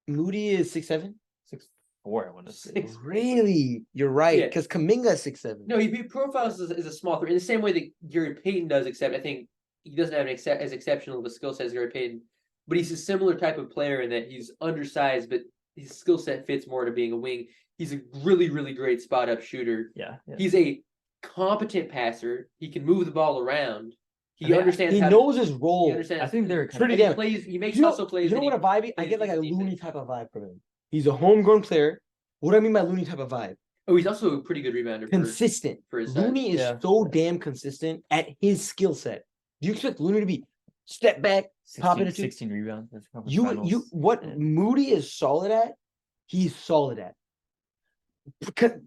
Moody is 6'7". 6'4", I want to say. Six- Really? You're right. Yeah. Because Kuminga is 6'7". No, he profiles as a small 3 in the same way that Gary Payton does, except I think he doesn't have as exceptional of a skill set as Gary Payton, but he's a similar type of player in that he's undersized, but his skill set fits more to being a wing. He's a really, really great spot up shooter. Yeah. He's a competent passer. He can move the ball around. He I mean, understands. He how knows his To, he role. understands. I think they're Pretty and he damn- plays. He makes You know, hustle plays. you know and what he- a vibe? I get like a plays Looney defense. type of vibe from him. He's a homegrown player. What do I mean by Looney type of vibe? Oh, he's also a pretty good rebounder. Consistent. for his size. Looney is Yeah. so damn consistent at his skill set. Do you expect Looney to be step back, pop 16, it into 16 rebounds. That's conference you finals. what Yeah. Moody is solid at? He's solid at.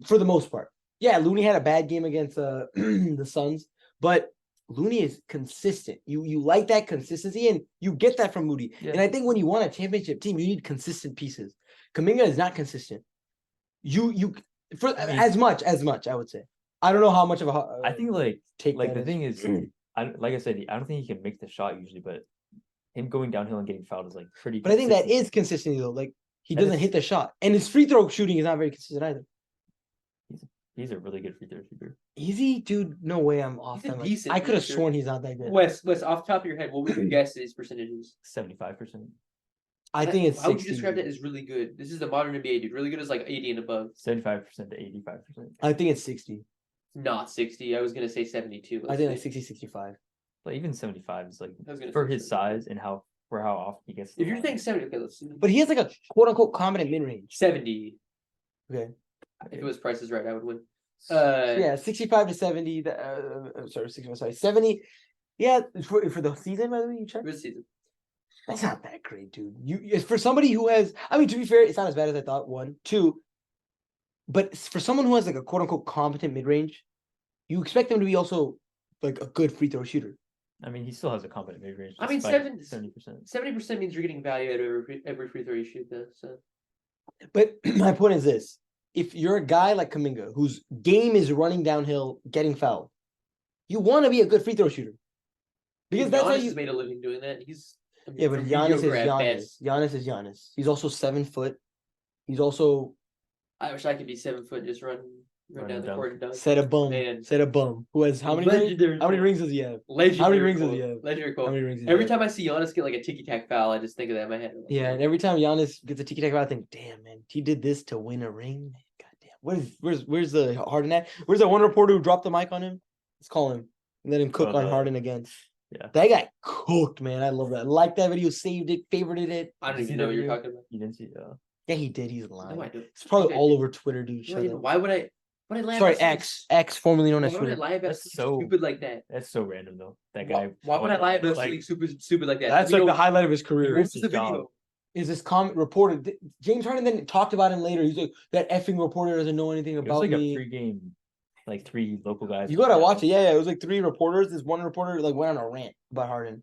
For the most part. Yeah, Looney had a bad game against the Suns, but Looney is consistent. You like that consistency, and you get that from Moody. Yeah. And I think when you want a championship team, you need consistent pieces. Kuminga is not consistent. You for I mean- as much I would say. I don't know how much of a I think like take like that the is. thing is, like I said, I don't think he can make the shot usually, but him going downhill and getting fouled is like pretty. But I think that consistent. is consistency though. Like he That doesn't is- hit the shot, and his free throw shooting is not very consistent either. He's a really good free throw shooter. Easy, dude. No way, I'm off. He's a That much. decent I could have shooter. sworn he's not that good. Wes, off the top of your head, what would you guess his percentages? 75%. I think it's. How would 60. you describe that as really good? This is the modern NBA dude. Really good is like 80 and above. 75% to 85%. I think it's 60. Not 60. I was gonna say 72. I think like 60, 65. But even 75 is like I was gonna for say his 70. size and how often he gets. to If the you're line. saying 70, okay, let's see. But he has like a quote unquote competent mid range. 70. Okay. If it was prices right, I would win. Yeah, 65 to 70. Sorry, 65. Sorry, 70. Yeah, for the season, by the way, you check. This season. That's not that great, dude. You for somebody who has, I mean, to be fair, it's not as bad as I thought. One, two, but for someone who has like a quote unquote competent mid range, you expect them to be also like a good free throw shooter. I mean, he still has a competent mid range. I mean, 70%. 70% means you're getting value out of every free throw you shoot, though. So, But my point is this: if you're a guy like Kuminga, whose game is running downhill, getting fouled, you want to be a good free throw shooter because that's how Giannis you has made a living doing that. He's Yeah, but Giannis is mediocre at Giannis. best. Giannis is Giannis. He's also 7 foot. He's also I wish I could be 7 foot and just run down the court and dunk. set a bum. Man. Set a bum. Who has how many rings? Legendary How many quote. rings does he have? Legendary How many rings quote. does he have? Legendary How quote. many rings? Does he Every have? time I see Giannis get like a ticky tack foul, I just think of that in my head. Like, Yeah, and every time Giannis gets a tiki taka, I think, damn man, he did this to win a ring. God damn. Where's the Harden at? Where's that one reporter who dropped the mic on him? Let's call him and let him cook on Harden again. Yeah. That guy cooked, man. I love that. Like that video, saved it, favorited it. I don't even know what you're talking about. You didn't see. Yeah, he did. He's lying. No, I don't. It's probably Okay, all dude. over Twitter, dude. No, Shut I up. don't. Why would I lie Sorry, about X, formerly known as something- Why would I Twitter. lie about That's something so- stupid like that? That's so random though. That Why, guy. why would I lie about like, something stupid like that? That's like the highlight of his career. What's his the job. video? Is this comment reported? James Harden then talked about him later. He's like, that effing reporter doesn't know anything It was about like me. a pre-game, like 3 local guys. You gotta watch it. Yeah, it was like 3 reporters. This one reporter like went on a rant about Harden.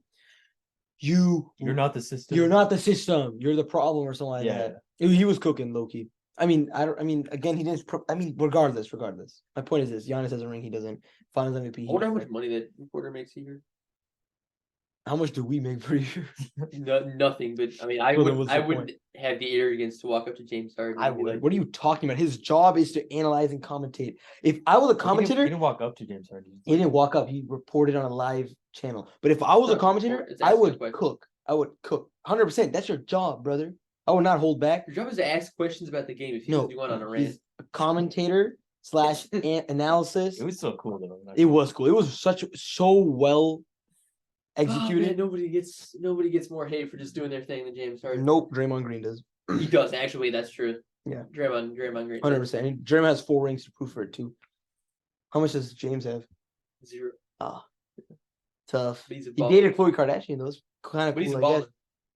You're not the system. You're not the system. You're the problem, or something like Yeah. that. He was cooking low key. I mean, again, he didn't. Regardless. My point is this: Giannis has a ring. He doesn't. Finals MVP. I wonder how much money that reporter makes a year. How much do we make per year? Nothing, but I mean, I Well, then what's the wouldn't have the arrogance to walk up to James Harden. I and be would. like, What are you talking about? His job is to analyze and commentate. If I was a He commentator, didn't walk up to James Harden. he didn't walk up. He reported on a live channel. But if I was a Not commentator, report, it's I asking a would question. cook. I would cook. 100%. That's your job, brother. I would not hold back. Your job is to ask questions about the game. If you No, you want on a he's rant, a commentator / analysis. It was so cool though. It was cool. It was so well Oh, man, executed. nobody gets more hate for just doing their thing than James Harden. Nope. Draymond Green does. He does actually. That's true. Yeah. Draymond Green. 100%. Draymond has 4 rings to prove for it too. How much does James have? 0. Ah, tough. But he's a He baller. dated Khloe Kardashian. Those kind of But he's cool. a I guess. baller.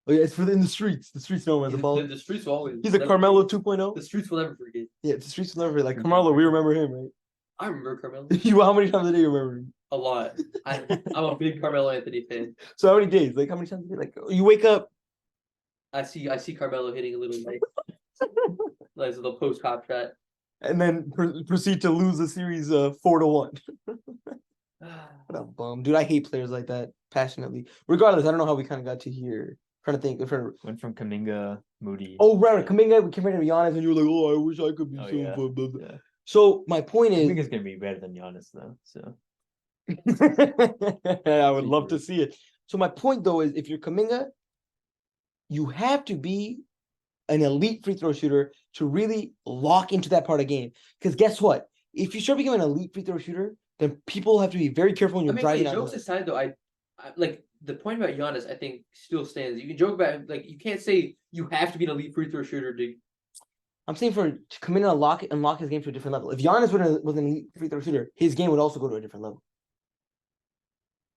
Oh, yeah, it's in the streets. The streets know him as a baller. The streets will always. He's a never Carmelo forget. 2.0. The streets will never forget. Yeah, the streets will never like Carmelo. We remember him, right? I remember Carmelo How many times a day you remember him? a lot. I'm a big Carmelo Anthony fan. So how many days? Like how many times a day? Like you wake up. I see Carmelo hitting a little like a little post hop shot. And then proceed to lose the series 4-1. What a bum, dude! I hate players like that passionately. Regardless, I don't know how we kind of got to here. Trying to think. Went from Kuminga, Moody. Oh, right, Kuminga. We compared to Giannis, and you were like, "Oh, I wish I could be Oh, so." yeah. Blah, blah, blah. Yeah. So my point is, Kuminga's gonna be better than Giannis though. So I would love to see it. So my point though is, if you're Kuminga, you have to be an elite free throw shooter to really lock into that part of the game. Because guess what? If you start becoming an elite free throw shooter, then people have to be very careful when I you're mean, driving okay, out. jokes aside though, I like the point about Giannis. I think still stands. You can joke about like you can't say you have to be an elite free throw shooter to. I'm saying to come in and unlock his game to a different level. If Giannis was an elite free throw shooter, his game would also go to a different level.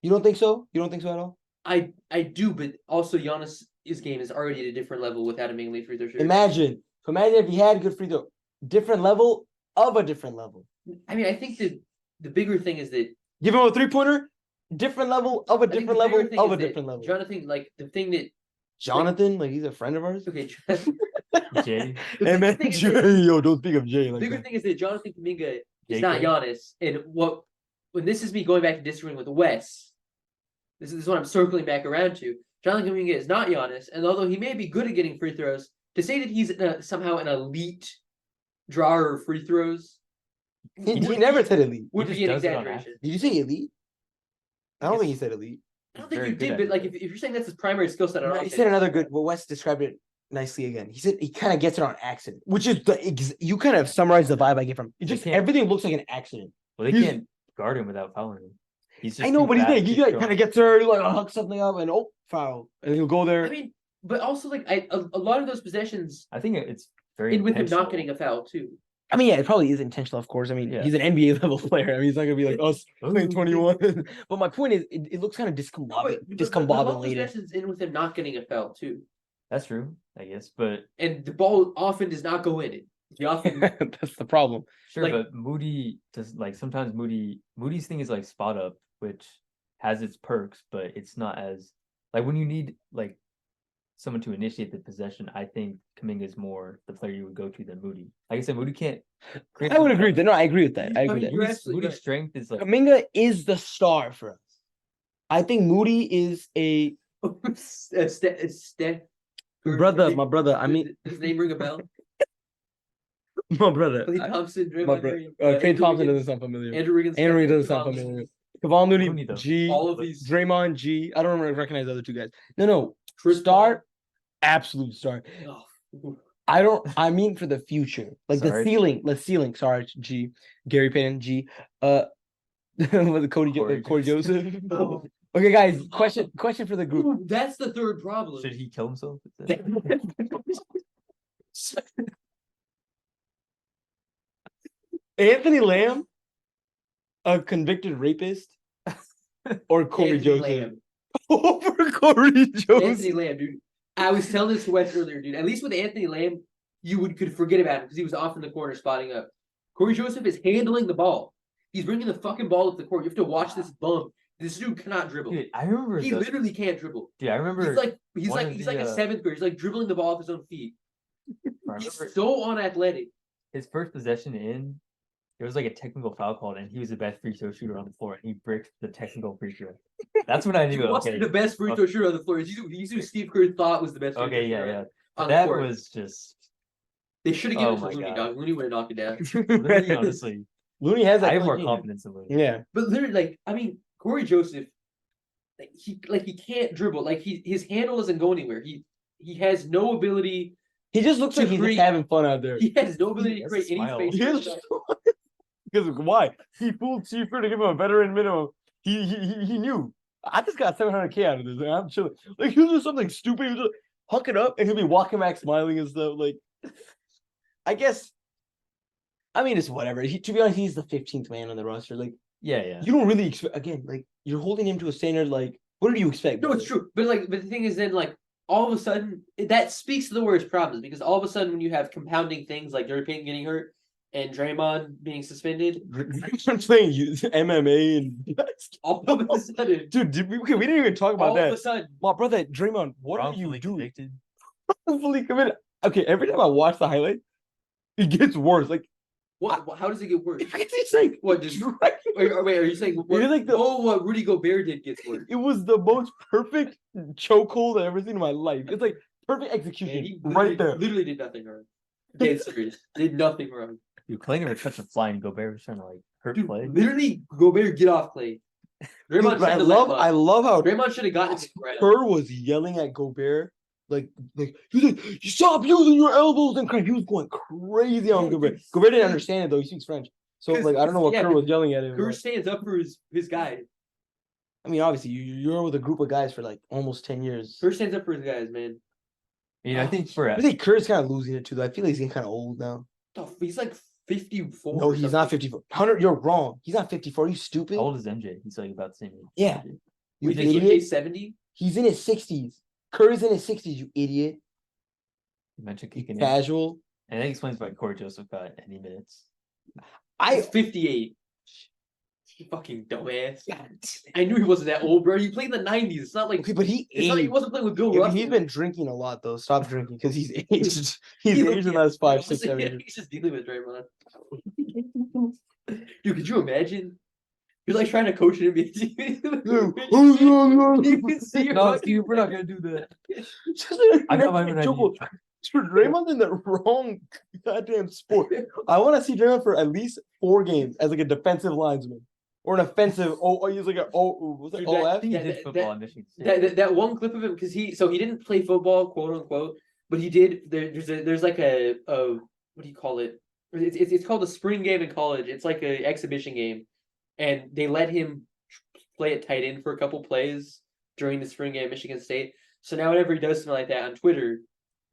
You don't think so? You don't think so at all? I do, but also Giannis' game is already at a different level without him being an elite free throw shooter. Imagine if he had good free throw, different level of a different level. I mean, I think the bigger thing is that Give him a 3-pointer, different level of a I think different the level bigger thing of is a that different level. Jonathan, like the thing that Jonathan, like he's a friend of ours. okay, Jay. Hey man, thing is Jay, that- yo, don't speak of Jay like bigger that. thing is that Jonathan Kuminga is JK. not Giannis, and when this is me going back to disagreeing with Wes, this is what I'm circling back around to. Jonathan Kuminga is not Giannis, and although he may be good at getting free throws, to say that he's somehow an elite drawer of free throws He never said elite. would just be an does it on exaggeration. Did you say elite? I don't think he said elite. I don't think Very you good did, at but it. like if you're saying that's his primary skill set on No, he offense, said another good. Well, Wes described it nicely again. He said he kind of gets it on accident, which is you kind of summarize the vibe I get from. It just can't- everything looks like an accident. Well, they He's- can't guard him without fouling him. He's just I know, too but he's fast, like, he too like strong. kind of gets there, he like huck something up, and foul, and he'll go there. I mean, but also like a lot of those possessions I think it's very end with him not intentional. getting a foul too. I mean, yeah, it probably is intentional, of course. I mean, Yeah. he's an NBA level player. I mean, he's not gonna be like us playing 21. But my point is, it looks kind of The ball possession's in with him not getting a foul too, That's true, I guess. But and the ball often does not go in it. The often That's the problem. sure, Like- but Moody does like sometimes Moody's thing is like spot up, which has its perks, but it's not as like when you need like someone to initiate the possession. I think Kuminga is more the player you would go to than Moody. Like I said, Moody can't. I would agree with that. No, I agree with that. I agree mean, with you're that. absolutely Moody's right. strength is like Kuminga is the star for us. I think Moody is a my brother. I mean, does his name ring a bell? my brother. Clay Thompson, My Draymond brother. Green, Clay Andrew Thompson Wiggins, doesn't sound familiar. Andrew Wiggins, Andrew Wiggins doesn't Kevin sound Love. familiar. Kevon Looney, Looney, though. G, All of these Draymond, G. I don't recognize the other two guys. No, Chris star, absolute star. Paul. Oh. I mean for the future, like Sorry. the ceiling. Sorry, G. Gary Payton, G. Was it Corey Joseph? Oh. Okay, guys. Question for the group. Ooh, that's the third problem. should he kill himself? Anthony Lamb, a convicted rapist, or Corey Anthony Joseph Lamb. over Corey Joseph? Anthony Lamb, dude. I was telling this to Wes earlier, dude. At least with Anthony Lamb, could forget about him because he was off in the corner spotting up. Corey Joseph is handling the ball. He's bringing the fucking ball up the court. You have to watch this bum. This dude cannot dribble. Dude, I remember. He literally can't dribble. Dude, I remember. He's one like of a the, seventh grader. He's like dribbling the ball off his own feet. I He's remember so unathletic. his first possession in. There was like a technical foul called, and he was the best free throw shooter on the floor, and he bricked the technical free throw. That's when I knew. He wasn't Okay, the best free throw shooter on the floor. He's who Steve Kerr thought was the best. Free okay, throw yeah, shooter yeah. On the That court. was just. They should have given Oh it to my Looney, God. dog. Looney would have knocked it down. Literally, honestly, Looney has that. I have more game. confidence in Looney. Yeah, But literally, like, I mean, Corey Joseph, he can't dribble. Like his handle doesn't go anywhere. He has no ability. he just looks To like he's create- just having fun out there. He has no ability to has a create any smile. space. He for is- himself. Because why? He fooled Cheaper to give him a veteran minimum. He knew. I just got 700K out of this. I'm chilling. Like he'll do something stupid. He'll just huck it up, and he'll be walking back smiling and stuff. Like, I guess. I mean, it's whatever. To be honest, he's the 15th man on the roster. Like, Yeah. you don't really expect. Again, like you're holding him to a standard. Like, what do you expect? No, it's true. But the thing is, then all of a sudden, that speaks to the worst problems because all of a sudden, when you have compounding things like Gary Payton getting hurt and Draymond being suspended, I'm playing MMA and all of a sudden, dude, we didn't even talk about all of a that. sudden, My brother Draymond, what are you Wrongfully doing? convicted. Wrongfully committed. Okay, every time I watch the highlight, it gets worse. Like, how does it get worse? it's like What did wait, are you saying what, You're like what Rudy Gobert did gets worse? it was the most perfect chokehold I've ever seen in my life. It's like perfect Man, execution he right there. literally did nothing wrong. Dead serious. Did nothing wrong. Dude, Clay never touched a fly, and Gobert was trying to like hurt Dude, Clay. literally, Gobert get off Clay. Dude, Draymond but I should've let him I up. love how Draymond should have gotten his ground. Kerr was yelling at Gobert. Like he's like, you stop using your elbows and crying. He was going crazy on Yeah, Gobert. dude. Gobert didn't understand it though. He speaks French. So 'Cause- like I don't know what yeah, Kerr was yelling at him. Kerr about. stands up for his guy. I mean, obviously you're with a group of guys for like almost 10 years. Kerr stands up for his guys, man. I think for I think Kerr's kind of losing it too. Though. I feel like he's getting kind of old now. He's like 54. No, or he's not something. 54. Hunter, you're wrong. He's not 54. Are you stupid? how old is MJ? He's like about the same age. Yeah. You You think idiot. MJ's 70? He's in his 60s. Curry's in his 60s, you idiot. You mentioned kicking in. Casual. And that explains why Corey Joseph got any minutes. He's 58. You fucking dumbass. I knew he wasn't that old, bro. He played in the 90s. It's not like Okay, but he it's not like he aged. wasn't playing with Bill Yeah, but Russell. he's been drinking a lot though. Stop drinking because he's aged. He's He aged looked- in the yeah, last 5, honestly, 6, 7 yeah, years. He's just dealing with Draymond. Dude, could you imagine? You're like trying to coach him. You can see your No, fucking- Steve, we're not gonna do that. I got my own idea. Dude, Draymond's in the wrong goddamn sport. I want to see Draymond for at least 4 games as like a defensive linesman or an offensive. He's like what's that? Dude, that- I OF. think he That- did that- football in Michigan State. that one clip of him because he didn't play football, quote unquote, but he did. There's like a what do you call it? It's called a spring game in college. It's like an exhibition game, and they let him play at tight end for a couple plays during the spring game at Michigan State. So now whenever he does something like that on Twitter,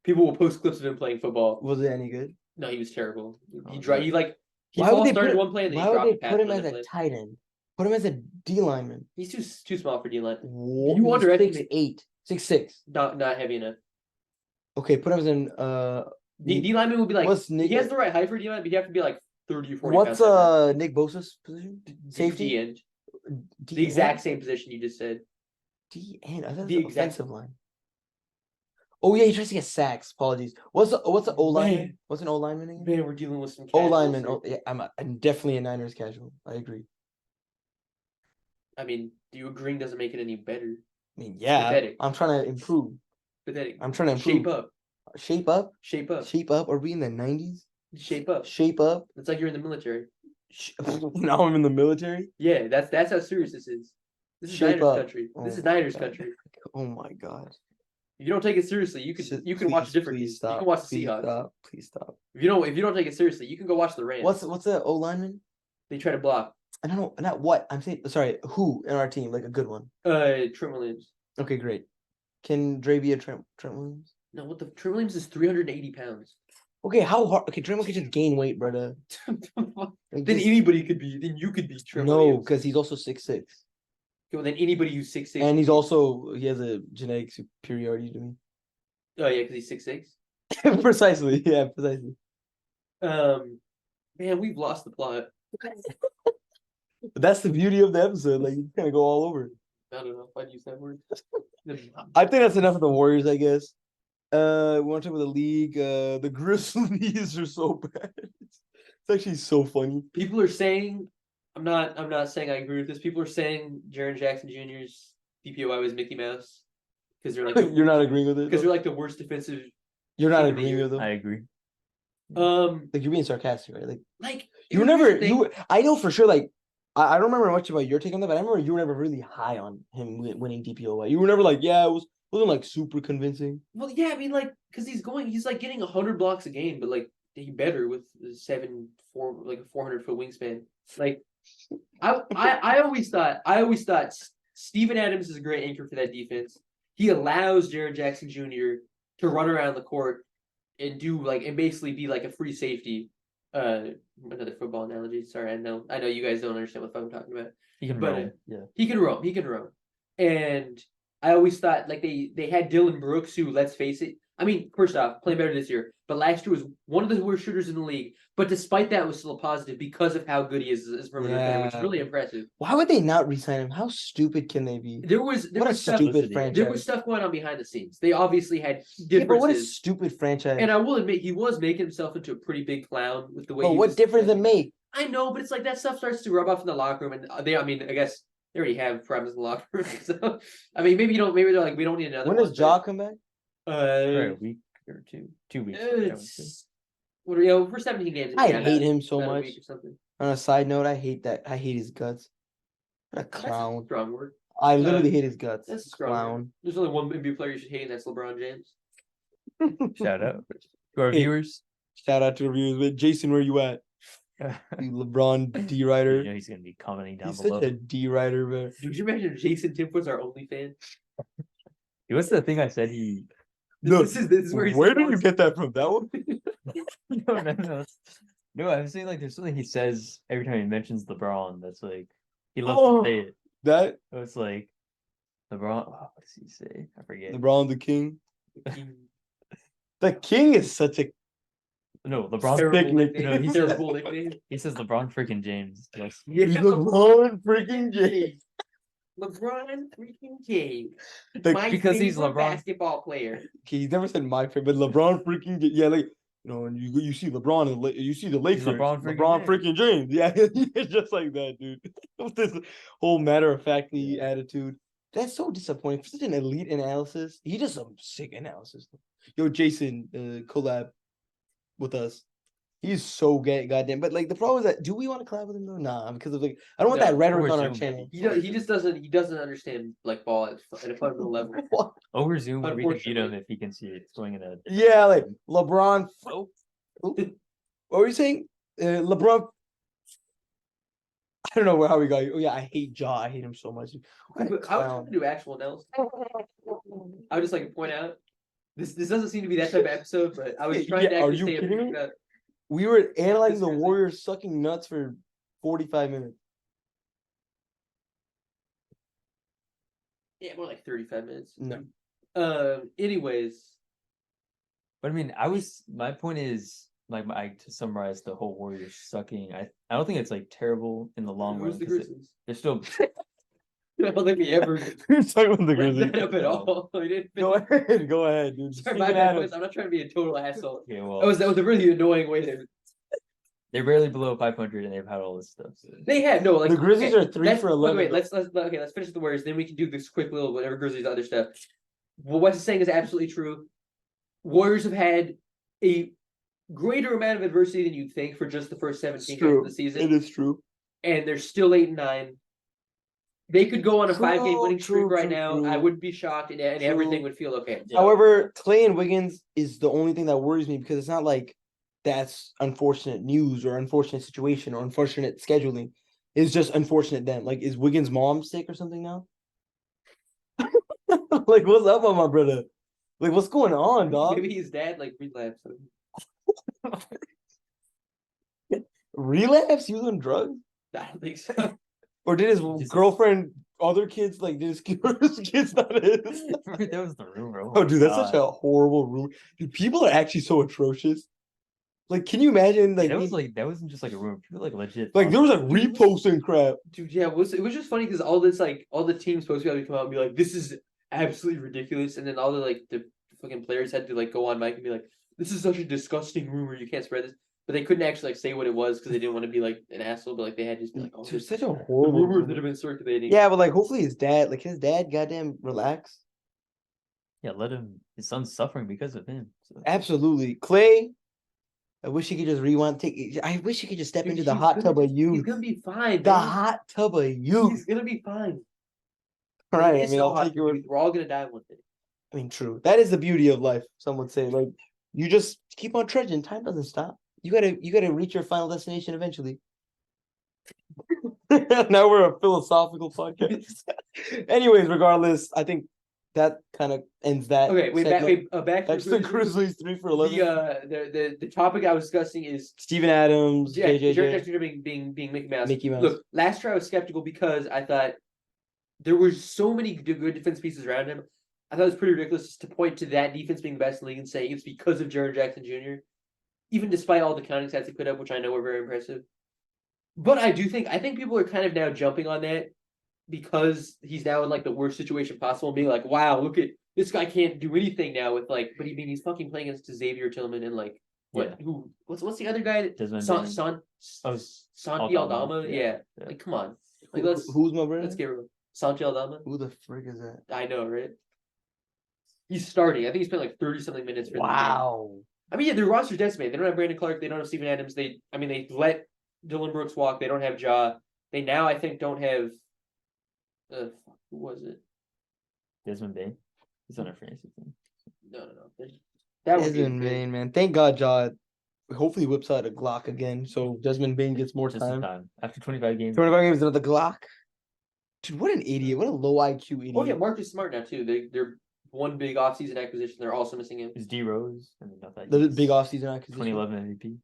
people will post clips of him playing football. Was it any good? No, he was terrible. Oh, He dry. He like he Why would false they started put? one play and then Why he would dropped they the pass put him on as that a play. tight end? Put him as a D lineman. He's too small for D line. You You underestimate. 6'8", 6'6". Not heavy enough. Okay, put him as an D lineman would be like what's Nick? he has the right height for D line, but you have to be like 30 or 40 What's pounds. Nick Bosa's position? Safety? D end. D The exact end? same position you just said. D end. I thought it was The the exact- offensive line. Oh yeah, he tries to get sacks. Apologies. What's the O lineman? Man. What's an O lineman again? Man, we're dealing with some O casuals lineman. here. Oh, yeah, I'm definitely a Niners casual. I agree. I mean, do you agreeing doesn't make it any better? I mean, yeah, Pathetic. I'm trying to improve. Pathetic. I'm trying to improve. Shape up. Shape up. Shape up. Shape up. Are we in the 90s? Shape up. Shape up. It's like you're in the military. Now I'm in the military. Yeah, that's how serious this is. This is Shape Niners up. country. This Oh is my Niners God. country. Oh my god. If you don't take it seriously, you can watch different Please teams. stop. You can watch the Please Seahawks. Stop. Please stop. If you don't take it seriously, you can go watch the Rams. What's the O lineman? They try to block. I don't know. Not what I'm saying. Sorry, who in our team? Like a good one. Trent Williams. Okay, great. Can Dre be a Trent Williams? No, what the Trent Williams is 380 pounds. Okay, how hard? Okay, Trent Williams can just gain weight, brother. Then Like, just- anybody could be. Then you could be Trent no, Williams. because he's also 6'6", Well, then anybody who's 6'6". and he has a genetic superiority to me. Oh yeah, because he's 6'6". Precisely, yeah, precisely. Man, we've lost the plot. But that's the beauty of the episode. Like you kind of go all over. I don't know if I'd use that word. I think that's enough of the Warriors, I guess. We want to talk about the league. The Grizzlies are so bad. It's actually so funny. People are saying, I'm not saying I agree with this. People are saying Jaren Jackson Jr.'s DPOI was Mickey Mouse because they're like You're not agreeing with it. because though? they're like the worst defensive. You're not team of the agreeing year. with them. I agree. Like you're being sarcastic, right? Like You were never I know for sure. Like I don't remember much about your take on that, but I remember you were never really high on him winning DPOI. You were never like, yeah, wasn't like super convincing. Well, yeah, I mean, like, because he's like getting 100 blocks a game, but like he better with the 400-foot wingspan. Like, I always thought Steven Adams is a great anchor for that defense. He allows Jaren Jackson Jr. to run around the court and and basically be like a free safety. Another football analogy. Sorry, I know you guys don't understand what I'm talking about. He can But, roam. Yeah. He can roam. And I always thought like they had Dylan Brooks, who, let's face it, I mean, first off, playing better this year, but last year was one of the worst shooters in the league. But despite that, was still a positive because of how good he is as a perimeter defender, which is really impressive. Why would they not re-sign him? How stupid can they be? There was stuff, stupid franchise. there was stuff going on behind the scenes. They obviously had Yeah, but what a differences. stupid franchise. And I will admit, he was making himself into a pretty big clown with the way. But he what was difference does it make? I know, but it's like that stuff starts to rub off in the locker room, and I guess they already have problems in the locker room. So, I mean, maybe they're like, we don't need another. When one, does Ja come back? For a week or two. 2 weeks. It's for 17 games. I yeah, hate him so about a much. week or something. On a side note, I hate his guts. What a That's a clown. strong word. I literally hate his guts. That's a strong Clown. word. There's only one NBA player you should hate, and that's LeBron James. Shout out to our Hey. viewers. Shout out to the viewers. But Jason, where you at? You LeBron D writer. You know he's gonna be commenting down He's below. such a D writer, man. Dude, you imagine if Jason Tipp was our only fan? What's the thing I said he? No, This is where he's where did you get that from? That one? No. No, I was saying like there's something he says every time he mentions LeBron that's like he loves Oh. to say it. That It's like LeBron. Oh, what does he say? I forget. LeBron the King. The King is such a No, LeBron. Terrible nickname. No, he says Terrible nickname. he says LeBron freaking James. Yes. Yeah, LeBron freaking James. LeBron freaking James. Like, My because he's favorite LeBron. basketball player. okay, he's never said my favorite, but LeBron freaking yeah, like and you see LeBron and you see the Lakers. LeBron LeBron freaking freaking James. Yeah, it's just like that, dude. With this whole matter of factly attitude. That's so disappointing. For such an elite analysis, he does some sick analysis. Yo, Jason, collab with us. He's so goddamn. But like the problem is that do we want to collab with him though? Nah, because of like I don't want No, that rhetoric over on our Zoom, channel. He just doesn't understand like ball at a fundamental level. What? Over Zoom, we can beat him Unfortunately. if he can see it swinging a. Yeah, like LeBron. What were you saying? LeBron. I don't know how we got. Oh yeah, I hate Ja. I hate him so much. What a I was clown. trying to do actual analysis. I would just like to point out this doesn't seem to be that type of episode, but I was trying to Yeah, are actually you say kidding me? about We were analyzing the Grizzlies. Warriors sucking nuts for 45 minutes. Yeah, more like 35 minutes. No. Anyways, But I mean, my point is to summarize the whole Warriors sucking. I don't think it's like terrible in the long who's run the 'cause Grizzlies? they're still. I don't think we ever You're talking about the bring Grizzlies. that up at all. We didn't Go ahead, go ahead, dude. Sorry, Steven my bad, Adams. boys. I'm not trying to be a total asshole. Okay, well, That was a really annoying way to. they're barely below 500 and they've had all this stuff. So. They had no like The Grizzlies are 3 that's- for 11. Wait, let's finish with the Warriors. Then we can do this quick little whatever Grizzlies other stuff. Well, what he's saying is absolutely true. Warriors have had a greater amount of adversity than you'd think for just the first 17 games of the season, It is true. and they're still 8-9. They could go on a 5-game winning streak right now. True. I wouldn't be shocked, and everything True. would feel okay. Yeah. However, Clay and Wiggins is the only thing that worries me because it's not like that's unfortunate news or unfortunate situation or unfortunate scheduling. It's just unfortunate then. Like, is Wiggins' mom sick or something now? Like, what's up with my brother? Like, what's going on, dog? Maybe his dad like relapsed. Relapse? He was on drugs? I don't think so. Or did his Just- girlfriend, other kids, like, did his kids not his? that was the rumor. Oh, dude, that's such God. a horrible rumor. Dude, people are actually so atrocious. Like, can you imagine? Like, That wasn't just like a rumor. People like legit. like there was like Dude, reposting crap. Dude, yeah, it was just funny because all this like all the teams supposed to be able to come out and be like, this is absolutely ridiculous, and then all the like the fucking players had to like go on mic and be like, this is such a disgusting rumor, you can't spread this. But they couldn't actually like say what it was because they didn't want to be like an asshole, but like they had to just be like, oh, Dude, this such a the horrible rumors that rumor. have been circulating. Yeah, but like hopefully his dad, goddamn relax. Yeah, let him. His son's suffering because of him. So. Absolutely, Clay. I wish he could just rewind. I wish he could just step Dude, into the he's hot gonna- tub of He's youth. gonna be fine. The man. hot tub of youth. He's gonna be fine. All right, I It's mean, so I'll hot take your to word. breathe. We're all gonna die one day. I mean, true. That is the beauty of life. Some would say, like, you just keep on trudging. Time doesn't stop. You gotta reach your final destination eventually. Now we're a philosophical podcast. Anyways, regardless, I think that kind of ends that. Okay, wait, segment. back to That's the Grizzlies 3 for 11. the topic I was discussing is Steven Adams, Jared JJJ. Jackson being Mickey Mouse. Mickey Mouse. Look, last year I was skeptical because I thought there were so many good defense pieces around him. I thought it was pretty ridiculous to point to that defense being the best in the league and saying it's because of Jared Jackson Jr. Even despite all the counting stats he put up, which I know were very impressive. But I think people are kind of now jumping on that because he's now in like the worst situation possible, and being like, "Wow, look at this guy can't do anything now with like." But he's fucking playing against Xavier Tillman and like what? Yeah. What's the other guy? Desmond Son Bain. Santi Aldama. Yeah. Yeah. Like come on, like let's Who's my brother? let's get real. Santi Aldama. Who the frick is that? I know, right? He's starting. I think he's playing like 30-something minutes for the game. Wow. I mean, yeah, their roster's decimated. They don't have Brandon Clark. They don't have Steven Adams. They let Dylan Brooks walk. They don't have Ja. They now, I think, don't have. Who was it? Desmond Bain. He's on our fantasy team. No. That would be Desmond Bain, man. Thank God, Ja. Hopefully whips out a Glock again, so Desmond Bain gets more Just in time. time. After 25 games. 25 games, another Glock. Dude, what an idiot! What a low IQ idiot. Oh yeah, Marcus Smart now too. They're one big offseason acquisition. They're also missing him. Is D Rose. I mean, not that The he's big offseason acquisition. 2011 MVP.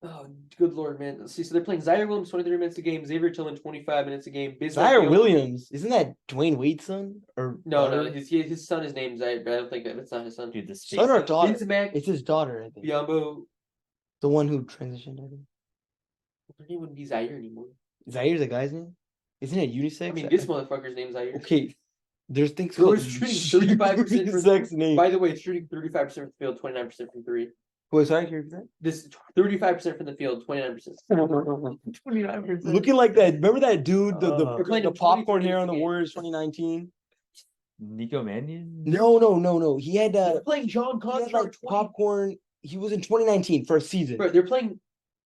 Oh, good lord, man. Let's see. So they're playing Zaire Williams 23 minutes a game, Xavier Tillman 25 minutes a game. Zaire Bismack Williams, isn't that Dwayne Wade's son? Or No, daughter? his son is named Zaire, but I don't think that's not his son. Dude, the Son or space. daughter? Bismack, It's his daughter, I think. Biombo. The one who transitioned. I think. Her name wouldn't be Zaire anymore. Zaire's a guy's name. Isn't it unisex? I mean, this motherfucker's name's Zaire. Okay, there's things Girl called is shooting 35% from- unisex name. By the way, it's shooting 35% from the field, 29% from three. Wait, sorry, can you repeat This 35% from the field, 29%. that? 29%. Looking like that. Remember that dude, They're playing the him 22 popcorn hair minutes on the a game. Warriors 2019? Nico Mannion? No. He had They're playing John he had Conchar like 20. popcorn. He was in 2019 for a season. Bro, they're playing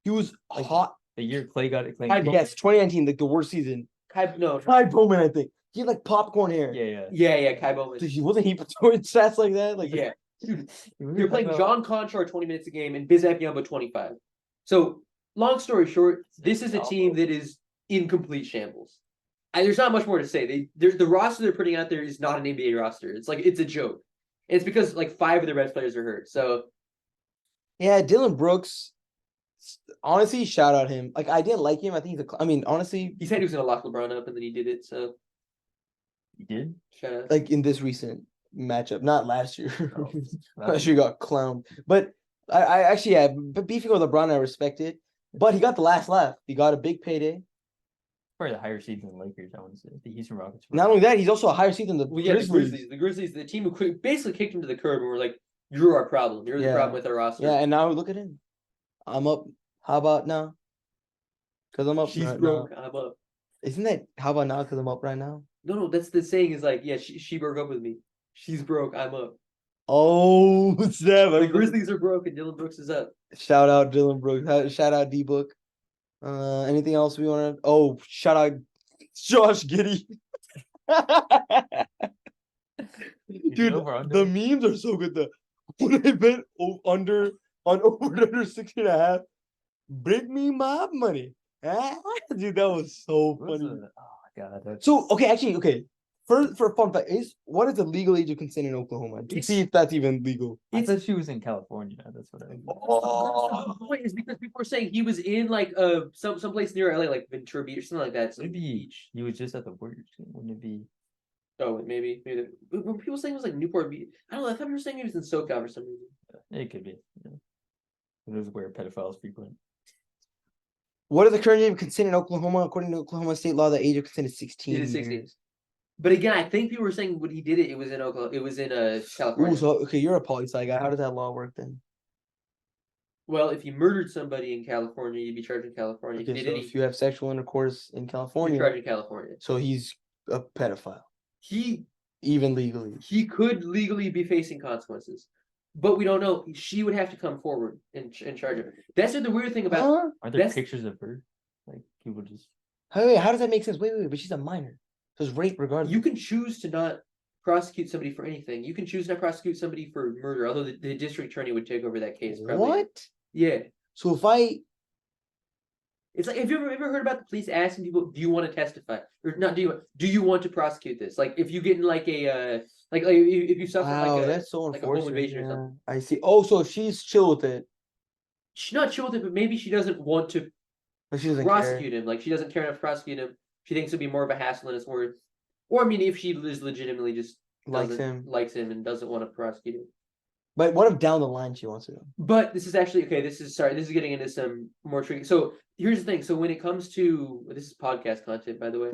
He was Like- hot. The year Clay got it. Clay. Yes, 2019, like the worst season. no. Kai Bowman, I think. He had like popcorn hair. Yeah. Yeah, Kai Bowman. Dude, wasn't he throwing stats like that? Like, Yeah. Dude, We were they're playing talking John Conchar 20 minutes a game and Bismack Biombo 25. So, long story short, this is a team that is in complete shambles. There's not much more to say. The roster they're putting out there is not an NBA roster. It's like it's a joke. And it's because like 5 of their best players are hurt. So yeah, Dylan Brooks. honestly, shout out him. Like I didn't like him. I think I mean, honestly, He said he was gonna lock LeBron up, and then he did it. So He did. shout out. like in this recent matchup, not last year. Oh, Last year got clowned. But I actually but beefing with LeBron, I respect it. But he got the last laugh. He got a big payday. Probably the higher seed than the Lakers. I want to say the Houston Rockets. Not only that, he's also a higher seed than the Well, yeah, Grizzlies. the Grizzlies, the team who basically kicked him to the curb, and were like, "You're our problem. You're the Yeah. problem with our roster." Yeah, and now look at him. I'm up. How about now? Because I'm up. She's right broke. now. I'm up. Isn't that how about now? Because I'm up right now. No, that's the saying is like, yeah, she broke up with me. She's broke. I'm up. Oh, snap. The Grizzlies are broke, and Dylan Brooks is up. Shout out Dylan Brooks. Shout out D Book. Anything else we want to? Oh, shout out Josh Giddey. Dude, the memes are so good. When I bet under 16.5, bring me my money. Dude, that was so funny. Oh my god. So okay. For fun fact, what is the legal age of consent in Oklahoma? To see if that's even legal. I thought she was in California. That's what I. Oh, the point is because people are saying he was in like some place near LA, like Ventura Beach or something like that. Maybe he was just at the Warriors game. Wouldn't it be? Oh, maybe. When people saying it was like Newport Beach, I don't know. I thought you were saying he was in SoCal for some reason. It could be. Yeah. It was where pedophiles frequent. What is the current age of consent in Oklahoma? According to Oklahoma state law, the age of consent is 16 It is 16. years. But again, I think people were saying when he did it, it was in Oklahoma. It was in California. Ooh, so okay, you're a poli sci guy. How does that law work then? Well, if you murdered somebody in California, you'd be charged in California. Okay, If you so did if you have sexual intercourse in you'd be California, charged in California. so he's a pedophile, He even legally. could legally be facing consequences, but we don't know. She would have to come forward and charge her. That's the weird thing about. Huh? Are there That's- pictures of her? Like people just. Wait, how does that make sense? Wait, but she's a minor. So it's rape regardless. You can choose to not prosecute somebody for anything. You can choose not to prosecute somebody for murder, although the district attorney would take over that case. Probably. What? Yeah. So if I It's like, have you ever heard about the police asking people, "Do you want to testify?" Or not? Do you want to prosecute this? Like, if you get in like a like if you suffer wow, like a that's so like a home unfortunate. invasion or something. I see. Oh, so if she's chill with it, She's not chill with it, but maybe she doesn't want to but she doesn't prosecute him. Like, she doesn't care enough to prosecute him. She thinks it'd be more of a hassle than it's worth. Or I mean, if she is legitimately just likes him. likes him and doesn't want to prosecute him. But what if down the line she wants to? But this is actually okay. This is getting into some more tricky. So here's the thing. So when it comes to this is podcast content, by the way.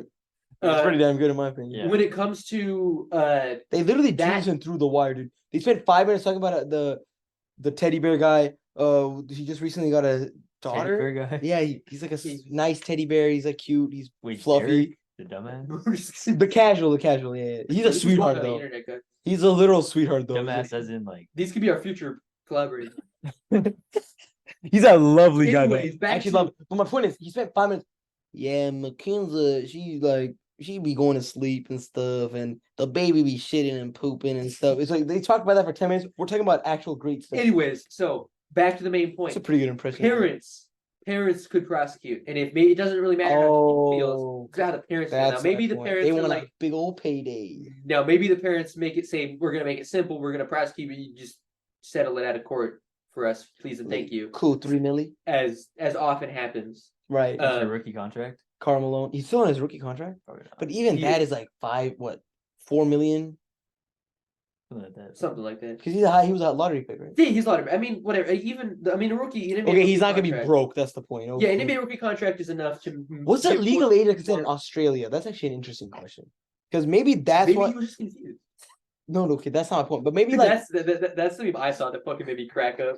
It's pretty damn good in my opinion. Yeah. When it comes to They literally that- teased him through the wire, dude. They spent 5 minutes talking about the teddy bear guy. He just recently got a daughter. Teddy bear guy. Yeah, he's like a nice teddy bear. He's like cute. He's Wait, fluffy. Derek, the dumbass. we're just- The casual. Yeah. He's a this is sweetheart on the though. internet, guys. He's a literal sweetheart though. Dumbass as in like. These could be our future collaborators. He's a lovely guy though. Anyways, back Actually to- love. But my point is, he spent 5 minutes. Yeah, Mackenzie, she be going to sleep and stuff, and the baby be shitting and pooping and stuff. It's like they talked about that for 10 minutes. We're talking about actual great stuff. Anyways, so back to the main point. It's a pretty good impression. Parents could prosecute, and if it doesn't really matter how the kid feels. It's how the parents feel. Now That's maybe my the point. parents They are want like, a big old payday. now maybe the parents make it say, "We're gonna make it simple. We're gonna prosecute, but you just settle it out of court for us, please and thank you." Cool, 3 milli. As often happens. Right. It's a rookie contract. Carmelo. He's still on his rookie contract. Probably not. But even He that is. is like 4 million? Something like that. Something like that. Because he was a lottery pick, right? Yeah, he's a lot of. I mean, whatever. Even a rookie. An NBA Okay, he's rookie not gonna be contract- broke. That's the point. Yeah, an Okay. NBA rookie contract is enough to. What's the give legal more- age of consent in Australia? That's actually an interesting question. Because maybe that's Maybe what. he was just confused. No, okay, that's not my point. But maybe Dude, like that's the meme I saw that fucking made me crack up.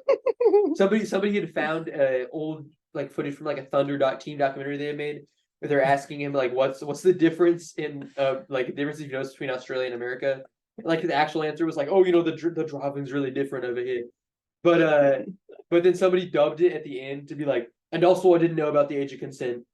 Somebody had found old like footage from like a team documentary they had made where they're asking him like what's the difference in like the difference you've noticed between Australia and America. Like the actual answer was like, oh, the driving's really different over here. But then somebody dubbed it at the end to be like, and also I didn't know about the age of consent.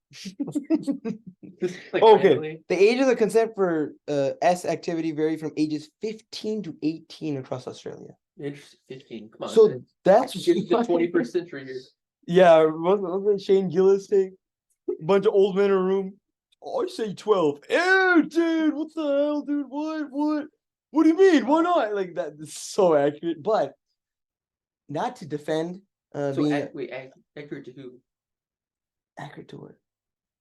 Like, Okay. randomly. the age of the consent for S activity vary from ages 15 to 18 across Australia. Interesting. 15. Come on. So man. that's Get into the 21st century here. Yeah, wasn't Shane Gillis take? Bunch of old men in a room. Oh, I say 12. Ew, dude, what the hell, dude? What do you mean? Why not? Like that is so accurate. But not to defend So being wait, Accurate to who? Accurate to what?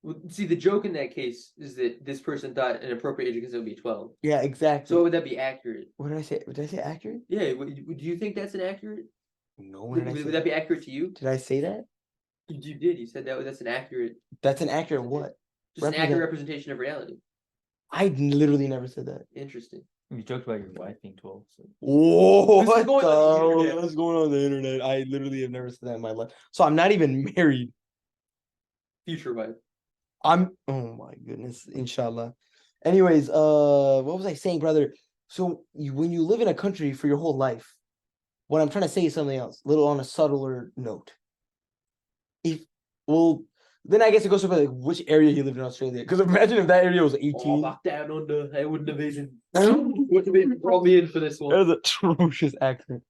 Well, see, the joke in that case is that this person thought an appropriate age because it would be 12. Yeah, exactly. So would that be accurate? What did I say? Did I say accurate? Yeah. Do you think that's an accurate? No. When did I say Would that be accurate to you? Did I say that? You did. You said that's an accurate. That's an accurate what? Just an accurate representation of reality. I literally never said that. Interesting. You joked about your wife being 12. So. Whoa, This is going on the internet. what's going on the internet? I literally have never said that in my life. So I'm not even married. Future wife. Oh my goodness, inshallah. Anyways, what was I saying, brother? So when you live in a country for your whole life, what I'm trying to say is something else, little on a subtler note. Then I guess it goes to like which area he lived in Australia. Because imagine if that area was 18. Oh, back down under. I wouldn't have even. Wouldn't have been brought me in for this one. That was atrocious accent.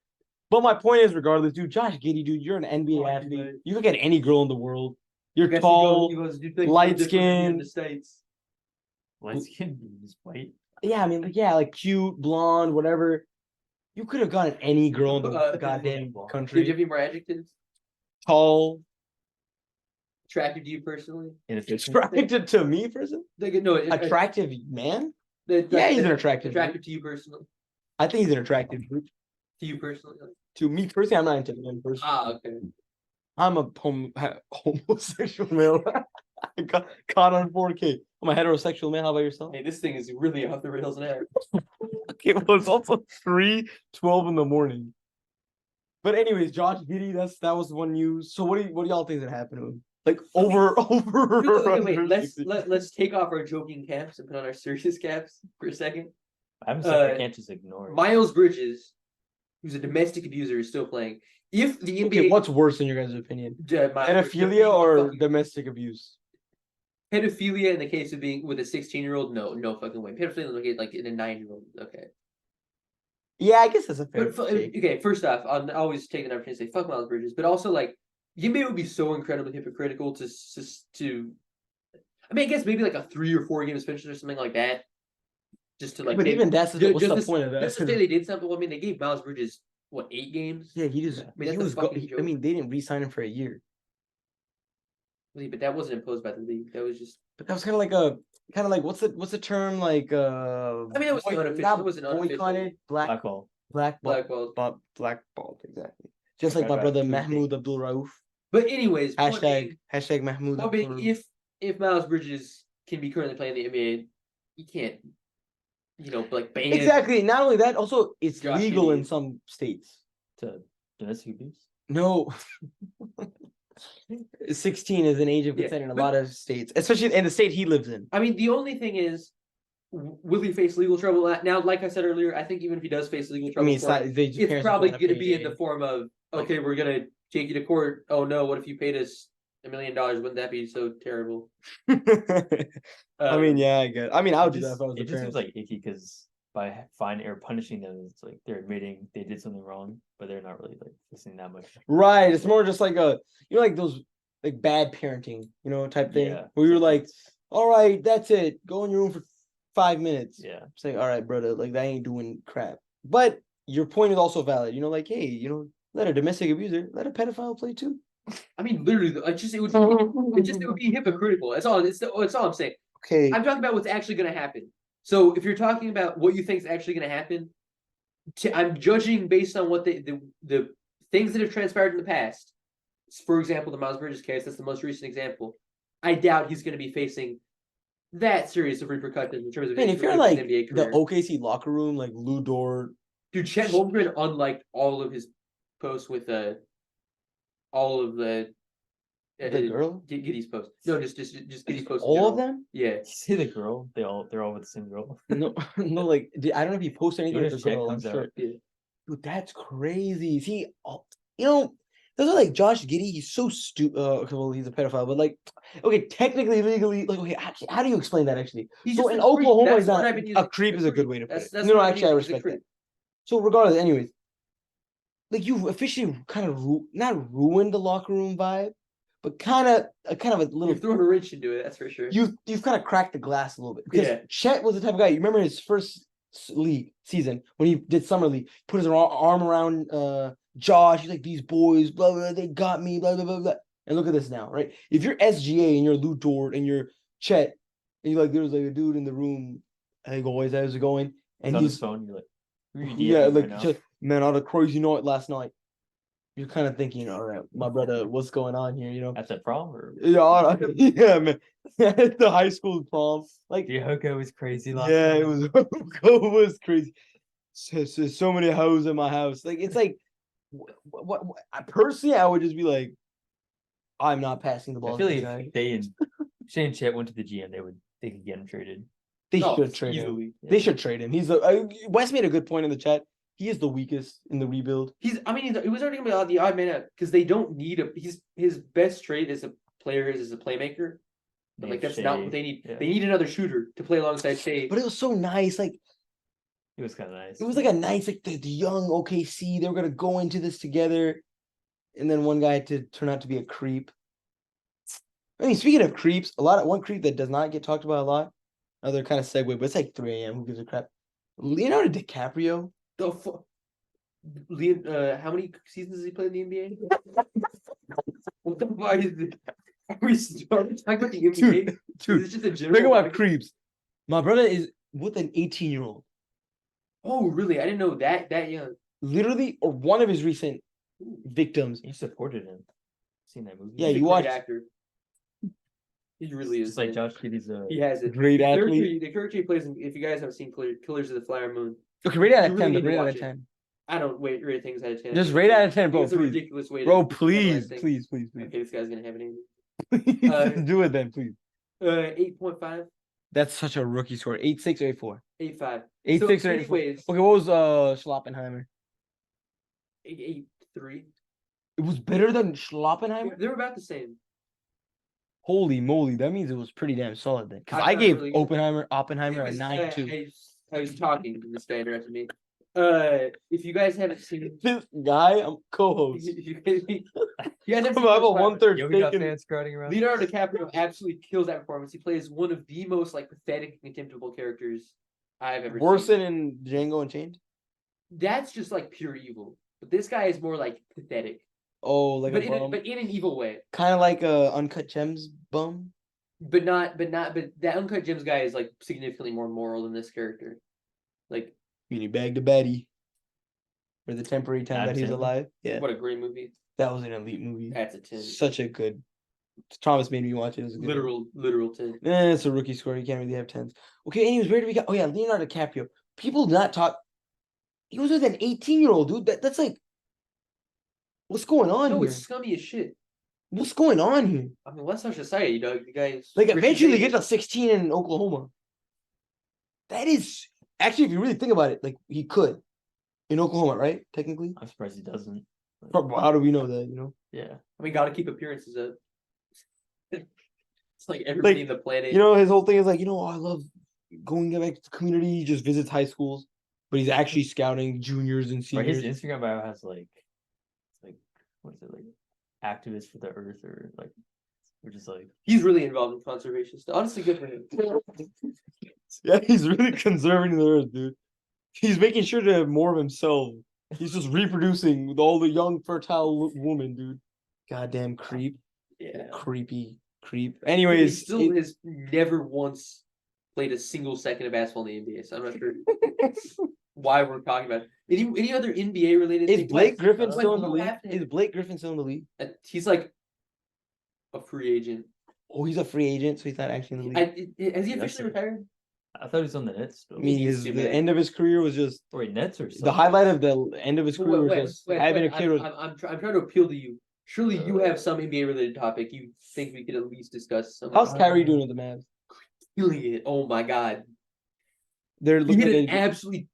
But my point is, regardless, dude, Josh Giddey, dude, you're an NBA athlete. Right. You could get any girl in the world. You're I guess tall, he goes, "You think light we're different here in skin." the States. Light skin, just white. Yeah, I mean, like cute, blonde, whatever. You could have gotten any girl in the goddamn Did you country. have any more adjectives? Tall, Attractive to you personally? attracted to me, person. No, Attractive man. yeah, Yeah, he's an attractive. Attractive to you personally? I think he's an attractive dude. To you personally? To me personally, I'm not into him personally. Ah, okay. I'm a homosexual male. I got caught on 4K. I'm a heterosexual man. How about yourself? Hey, this thing is really off the rails now. Okay, well, it's also 3:12 in the morning. But anyways, Josh Giddey, that was one news. So what do y'all think that happened to him? Like over. Wait, let's take off our joking caps and put on our serious caps for a second. I haven't said I can't just ignore it. Miles Bridges, who's a domestic abuser, is still playing. If the NBA, Okay, what's worse in your guys' opinion? Pedophilia or domestic abuse? Pedophilia in the case of being with a 16-year-old, no fucking way. Pedophilia in the case like in a 9-year-old, okay. Yeah, I guess that's a fair. But okay, first off, I'll always take an opportunity to say fuck Miles Bridges, but also like the NBA would be so incredibly hypocritical to. I mean, I guess maybe like a 3 or 4 game suspension or something like that, just to like. But even that's what's the point of that? Just to say they did something. Well, I mean, they gave Miles Bridges what 8 games? Yeah, he just. I mean, he that's was. a fucking joke. I mean, they didn't re-sign him for a year. Really, but that wasn't imposed by the league. That was just. But that was kind of like what's the term like? I mean, it was unofficial. It wasn't unofficial. Boycotted, Blackball. Blackballed, exactly. Just like my brother Mahmoud Abdul Rauf. But anyways, Hashtag Mahmoud Abdul Rauf. If Miles Bridges can be currently playing the NBA, you can't, like ban. Exactly. Not only that, also it's Josh legal Giddey. in some states. To domestic abuse? No. 16 is an age of consent in a lot of states, especially in the state he lives in. I mean, the only thing is, will he face legal trouble? Now, like I said earlier, I think even if he does face legal trouble, it's probably going to be in the form of, okay, we're going to take you to court. Oh no, what if you paid us $1 million? Wouldn't that be so terrible? I mean, yeah, I guess. I mean, I would do that if I was a It just parent. seems like icky because by fining or punishing them, it's like they're admitting they did something wrong, but they're not really like fixing that much. Right. It's more just like like those like bad parenting, type thing. Yeah. Where you're like, all right, that's it. Go in your room for 5 minutes. Yeah. It's like, all right, brother, like that ain't doing crap. But your point is also valid. Like, hey, let a domestic abuser, let a pedophile play too. I mean, literally, it would be hypocritical. That's all. That's all I'm saying. Okay. I'm talking about what's actually going to happen. So if you're talking about what you think is actually going to happen, I'm judging based on what the things that have transpired in the past. For example, the Miles Bridges case, that's the most recent example. I doubt he's going to be facing that serious of repercussions in terms of. Man, if you're like the career. OKC locker room, like Lou Dort, dude, Chet Holmgren, unlike all of his posts with all of the girl, Giddey's posts. No, just Giddey's posts. All of them? Yeah. You see the girl? They're all with the same girl. No, like I don't know if he posted anything with the girl. I'm sure. Yeah. Dude, that's crazy. See, those are like Josh Giddey. He's so stupid. Well, he's a pedophile, but like, okay, technically, legally, like, okay, actually, how do you explain that? Actually, so in Oklahoma, is not a creep is a good way to put it. No, actually, I respect that. So regardless, anyways, like you've officially kind of not ruined the locker room vibe, but kind of a little. You've thrown a wrench into it. That's for sure. You've kind of cracked the glass a little bit because Chet was the type of guy. You remember his first league season when he did summer league, put his arm around Josh. He's like, these boys, blah blah, they got me, blah blah blah blah. And look at this now, right? If you're SGA and you're Lou Dort and you're Chet, and you're like, there's like a dude in the room, hey guys, how's it going? And on his he's phone. You're like, who are you yeah, DMing like right now? just, man, out of crazy night last night. You're kind of thinking, all right, my brother, what's going on here? You know? At the prom or Yeah, yeah, man. At the high school prom, like, the hookup was crazy last yeah, night. it was it was crazy. So many hoes in my house. Like, it's like, I personally, I would just be like, I'm not passing the ball. I feel to like this guy. if they and Shane and Chet went to the GM, they could get him traded. They Oh, should trade him. easily. They should trade him. He's Wes made a good point in the chat. He is the weakest in the rebuild. I mean, he was already gonna be the odd man out because they don't need a. His best trait as a player is as a playmaker. But like that's not what they need. Yeah. They need another shooter to play alongside Shea. But it was so nice. Like, It was kind of nice. it was like a nice, like the young OKC. They were gonna go into this together, and then one guy to turn out to be a creep. I mean, speaking of creeps, one creep that does not get talked about a lot. Another kind of segue, but it's like 3 a.m. Who gives a crap? Leonardo DiCaprio. The how many seasons has he played in the NBA? What the fuck is this? Are we starting talking about the NBA? Dude, Is this just a general think about topic? creeps. My brother is with an 18-year-old. Oh, really? I didn't know that young. Literally, or one of his recent victims. You supported him. Seen that movie? Yeah, He's a you great watched- actor. He really is. Just like man. Josh Giddey's He has it. Great athlete. The character he plays in, if you guys haven't seen Killers of the Flower Moon, Okay, rate it out You of really 10. need to Rate it out watch of it. 10. I don't rate things out of 10. Just rate it out of 10, bro. It's a Please. ridiculous way to Bro, analyze please, things. please. Okay, this guy's gonna have an Please, Uh, do it then, please. 8.5, That's such a rookie score. 8.6 or 8.4. 8.5. 8.6 So, or 8.4. anyways, Okay, what was Schloppenheimer? 8.3. It was better than Schloppenheimer? They're about the same. Holy moly, that means it was pretty damn solid then. Because I I thought gave really good. Oppenheimer a Anyways, 9.2. I was talking and this guy interrupted me. If you guys haven't seen, This guy, I'm co-host. you guys haven't I have a seen 1/3 Yo, we got taken. fans crowding around. Leonardo DiCaprio absolutely kills that performance. He plays one of the most like pathetic and contemptible characters I've ever Worse seen. than in Django Unchained? That's just like pure evil. But this guy is more like pathetic. Oh, like but a bum. in an evil way. Kind of like a Uncut Gems bum. But that Uncut Gems guy is like significantly more moral than this character. Like, He bagged a baddie. For the temporary time Adam that he was Sandler? alive. Yeah. what a great movie. That was an elite movie. That's a 10. Such a good. Thomas made me watch it. It was a good one. Literal 10. It's a rookie score. You can't really have 10s. Okay, anyways, where do we go? Oh, yeah, Leonardo DiCaprio. People do not talk. He was with an 18-year-old, dude. That's like. What's going on No, here? it's scummy as shit. What's going on here? I mean, what's our society, dog? The guy's Like, Richard eventually they Davis. get to 16 in Oklahoma. That is. Actually, if you really think about it, like, he could. In Oklahoma, right? Technically. I'm surprised he doesn't. How do we know that, you know? Yeah. We gotta keep appearances up. It's like everybody in the planet. You know, his whole thing is like, I love going back to the community. He just visits high schools, but he's actually scouting juniors and Right, seniors. his Instagram bio has like, it's like, what is it, like, activist for the earth or like, we're just like, He's really involved in conservation stuff. Honestly, good for him. Yeah, he's really conserving the earth, dude. He's making sure to have more of himself. He's just reproducing with all the young, fertile women, dude. Goddamn creep. Yeah. Creepy creep. He Anyways, still has never once played a single second of basketball in the NBA, so I'm not sure why we're talking about it. Any other NBA related is thing? Blake Griffin Wait, still in the you league? have to- Is Blake Griffin still in the league? He's like a free agent. Oh, he's a free agent, so he's not actually in the league. Has he That's officially a- retired? I thought he was on the Nets still. I mean, needs to, the man. end of his career was just Or wait, Nets or the something. highlight of the end of his career was just having a kid. With, I'm trying to appeal to you. Surely you have some NBA related topic you think we could at least discuss. how's Kyrie doing with the Mavs? Killing it? Oh my god, They're he looking hit an at absolutely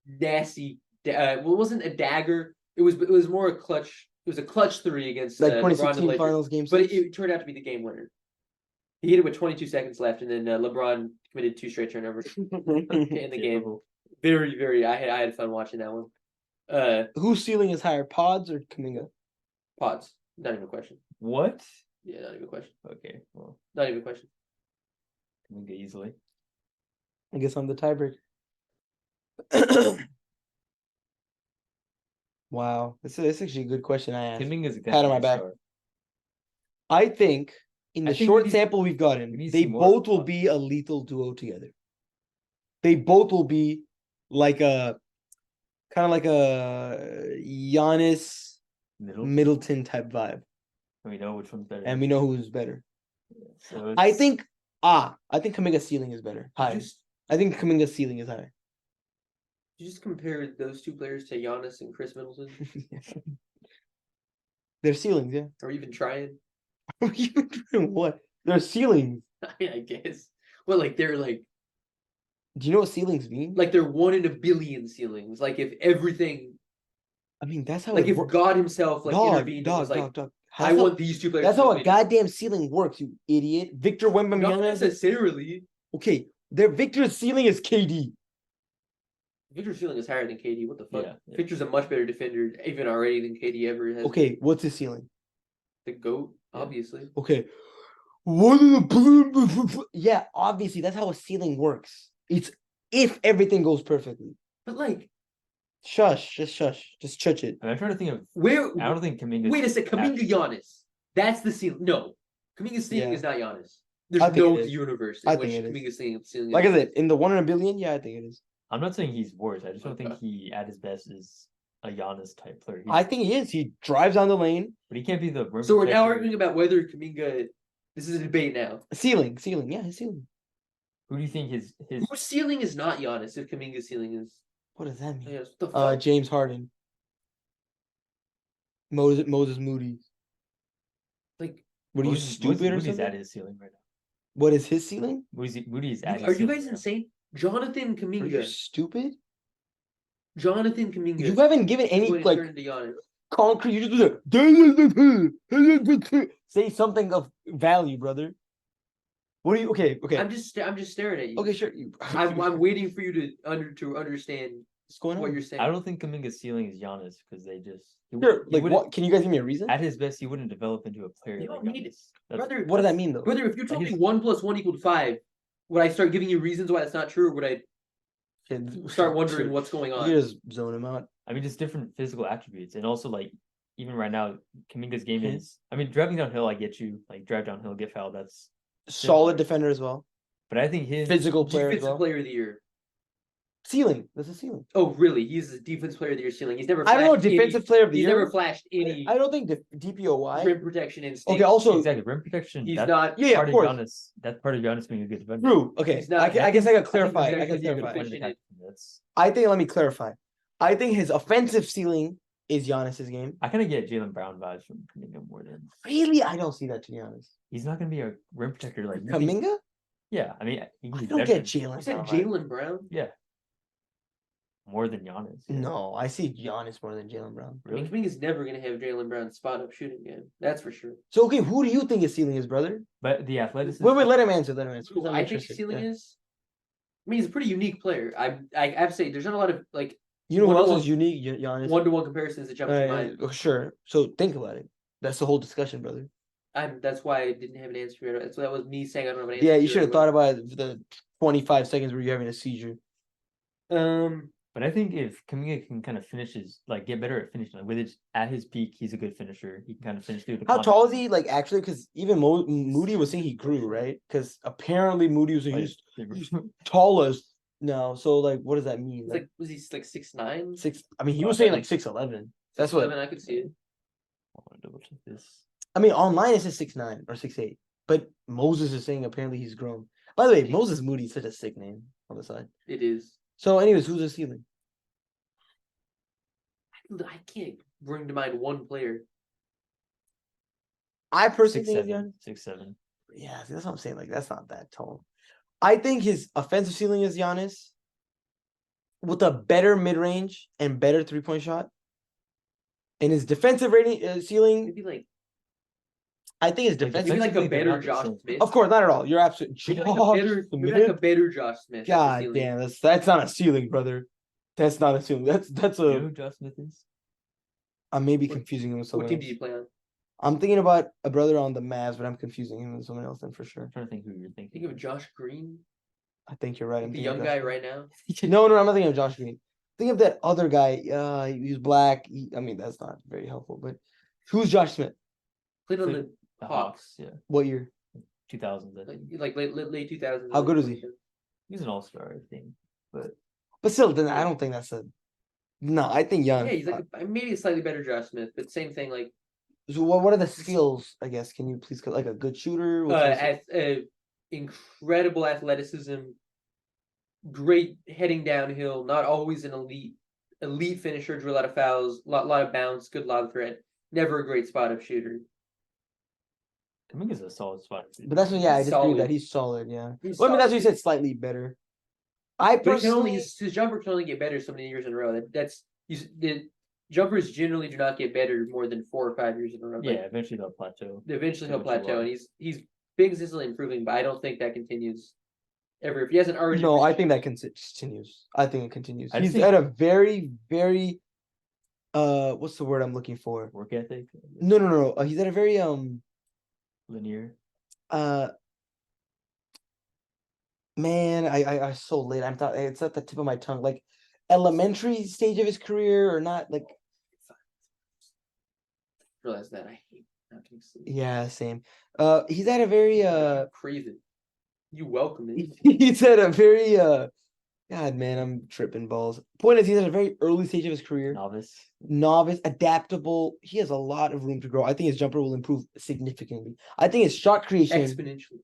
nasty. Well, it wasn't a dagger. It was more a clutch. It was a clutch three against like LeBron and 2016 Lakers. finals game But 6. it turned out to be the game winner. He hit it with 22 seconds left, and then LeBron committed 2 straight turnovers in the game. Typical. Very, very. I had fun watching that one. Whose ceiling is higher, Podz or Kuminga? Podz. Not even a question. What? Yeah, not even a question. Okay, well, Not even a question. Kuminga easily. I guess I'm the tiebreaker. Wow, it's actually a good question I asked. Kuminga's a Pat on my good back. star. I think in I the think short we need- sample we've gotten, we need to they see more both will Podz. be a lethal duo together. They both will be like a kind of like a Giannis Middle. Middleton type vibe, And we know which one's better. and we know who's better. So I it's- think Kuminga's ceiling is better. Higher. Just I think Kuminga's ceiling is higher. just compare those two players to Giannis and Chris Middleton, Their ceilings, yeah. or even trying. What? Their ceilings. I guess. Well, like they're like Do you know what ceilings mean? they're 1 in a billion ceilings. Like if everything, I mean, that's how like it if works. God Himself like Dog, intervened and was like, dog. I That's how- want these two players. That's to how a win. goddamn ceiling works, you idiot. Victor Not Wembanyama. necessarily. Okay, their Victor's ceiling is KD. Victor's ceiling is higher than KD. What the fuck? Yeah. Victor's a much better defender, even already than KD ever has. Okay, what's his ceiling? the GOAT, Yeah. obviously. Okay. One of the blue. Yeah, obviously, that's how a ceiling works. It's if everything goes perfectly. But like, Shush. Just church it. I'm trying to think of. where? I don't think Kuminga. Wait a sec. Kuminga, Giannis. That's the ceiling. No, Kuminga's ceiling Yeah. is not Giannis. I There's think no it is. universe I in which think it is. Kuminga's ceiling. Like I is. said, in the 1 in a billion, yeah, I think it is. I'm not saying he's worse. I just don't think he, at his best, is a Giannis type player. I think he is. He drives down the lane. But he can't be the. rim So we're now protector. arguing about whether Kuminga. This is a debate now. Ceiling. Yeah, his ceiling. Who do you think his? Whose ceiling is not Giannis if Kuminga's ceiling is? What does that mean? Yes, what the fuck? James Harden. Moses Moody. Like, What are you stupid or Moody's something? at his ceiling right now. What is his ceiling? Moody's at. are his you ceiling guys now. insane? Jonathan Are you Kuminga. stupid? Jonathan Kuminga. You haven't given any going to like turn into Giannis. concrete. You just do that. Say something of value, brother. What are you? Okay. I'm just staring at you. Okay, sure. I'm waiting for you to understand What's going what on? you're saying. I don't think Kuminga's ceiling is Giannis because they just. Sure. he Like, wouldn't- what? Can you guys give me a reason? At his best, he wouldn't develop into a player. You like don't need it. Giannis. That's- Brother, What does that mean, though? Brother, if you told me his- 1 + 1 = 5, would I start giving you reasons why that's not true, or would I start wondering what's going You on? just zone him out. I mean, just different physical attributes, and also like even right now, Kuminga's game Mhm. is. I mean, driving downhill, I get you. Like drive downhill, get fouled. That's. Solid defender as well. But I think his Physical player as Defensive well. player of the year. Ceiling. That's a ceiling. Oh, really? He's the defense player of the year ceiling. He's never. I don't know. flashed any- Defensive player of the He's year. never flashed any I don't think DPOY. rim protection instinct. Okay. Also, exactly rim protection. He's that's not. yeah, part of course. Giannis. That's part of Giannis being a good defender. True. Okay. He's not- I guess I got I clarify. think I can he's actually clarify. efficient. That's. I think. Let me clarify. I think his offensive ceiling is Giannis's game. I kind of get Jalen Brown vibes from Kuminga more than Really, I don't see that, to be honest. he's not going to be a rim protector like you think- Kuminga? Yeah, I mean, he can I be don't better get Jalen. You said Brown. Jalen Brown? Yeah, more than Giannis. yeah. No, I see Giannis more than Jalen Brown. I mean, Kuminga's never going to have Jalen Brown's spot up shooting game. That's for sure. So okay, who do you think his ceiling is, brother? But the athleticism. Wait, let him answer. Let him answer. Who I'm I think interested. his ceiling Yeah. is. I mean, he's a pretty unique player. I have to say, there's not a lot of like You know who else one-to-one- is unique? Giannis. 1-to-1 comparisons that jump to mind. Sure. So think about it. That's the whole discussion, brother. That's why I didn't have an answer for it. So that was me saying I don't have an answer. Yeah, you to should have it. thought about it for the 25 seconds where you're having a seizure. But I think if Kuminga can kind of finish his like get better at finishing, like with his at his peak, he's a good finisher. He can kind of finish through the. How contact. tall is he? Like actually, because even Moody was saying he grew, right? Because apparently Moody was Like, he's tallest now. So like, what does that mean? It's like was he like 6'9"? Six. I mean, he Oh, was saying okay. like 6'11". That's what. 6'11", I could see it. I want to double check this. I mean, online it says 6'9" or 6'8", but Moses is saying apparently he's grown. By the way, Moses Moody is such a sick name on the side. It is. So, anyways, who's the ceiling? I can't bring to mind one player. I personally 6'7", think it's Giannis. 6'7". Yeah, see, that's what I'm saying. Like, that's not that tall. I think his offensive ceiling is Giannis with a better mid range and better 3-point shot. And his defensive rating ceiling, Maybe like I think his Like, defensive. maybe like a defensively, they're better not the Josh same. Smith. Of course, not at all. You're absolutely. Maybe like a better, maybe like a better Josh Smith. as a God ceiling. damn, that's not a ceiling, brother. That's not a ceiling. That's You know a. who Josh Smith is? I may be What- confusing him with What someone team else. do you play on? I'm thinking about a brother on the Mavs, but I'm confusing him with someone else. Then for sure. I'm trying to think who you're thinking. Think of Josh Green, I think you're right. I'm the thinking young of guy Josh right now. Green. No, I'm not thinking of Josh Green. Think of that other guy. He's black. I mean, that's not very helpful. But who's Josh Smith? Played on Played- the The Hawks. Hawks, yeah, What year? 2000s. I think. Like late 2000s. How good is he? He's an all-star, I think. But But still, then I don't think that's a. No, I think Yeah, Young. he's like maybe a slightly better Josh Smith, but same thing. Like So what are the skills? I guess can you please like a good shooter? What's incredible athleticism, great heading downhill, not always an elite finisher, drew a lot of fouls, lot of bounce, good lob threat, never a great spot up shooter. Kuminga's a solid spot. But that's what, yeah, I He's disagree with that solid. he's solid. Yeah. He's Well, I mean, that's what solid. you said, slightly better. I But he can only personally, his jumper can only get better so many years in a row. The jumpers generally do not get better more than 4 or 5 years in a row. Yeah, Like, eventually they'll plateau. eventually he'll Eventually plateau, will. and he's been consistently improving, but I don't think that continues ever. If he hasn't already, no, I reached- think that continues. I think it continues. I just He's think- at a very, very, what's the word I'm looking for? Work ethic. No. He's at a very Linear. Man, I so late. I'm thought it's at the tip of my tongue. Like elementary stage of his career, or not? Like realize that I hate not getting sleep. yeah, same. He's at a very Crave it. You welcome it. he's at a very God, man, I'm tripping balls. Point is, he's at a very early stage of his career. Novice, adaptable. He has a lot of room to grow. I think his jumper will improve significantly. I think his shot creation, Exponentially.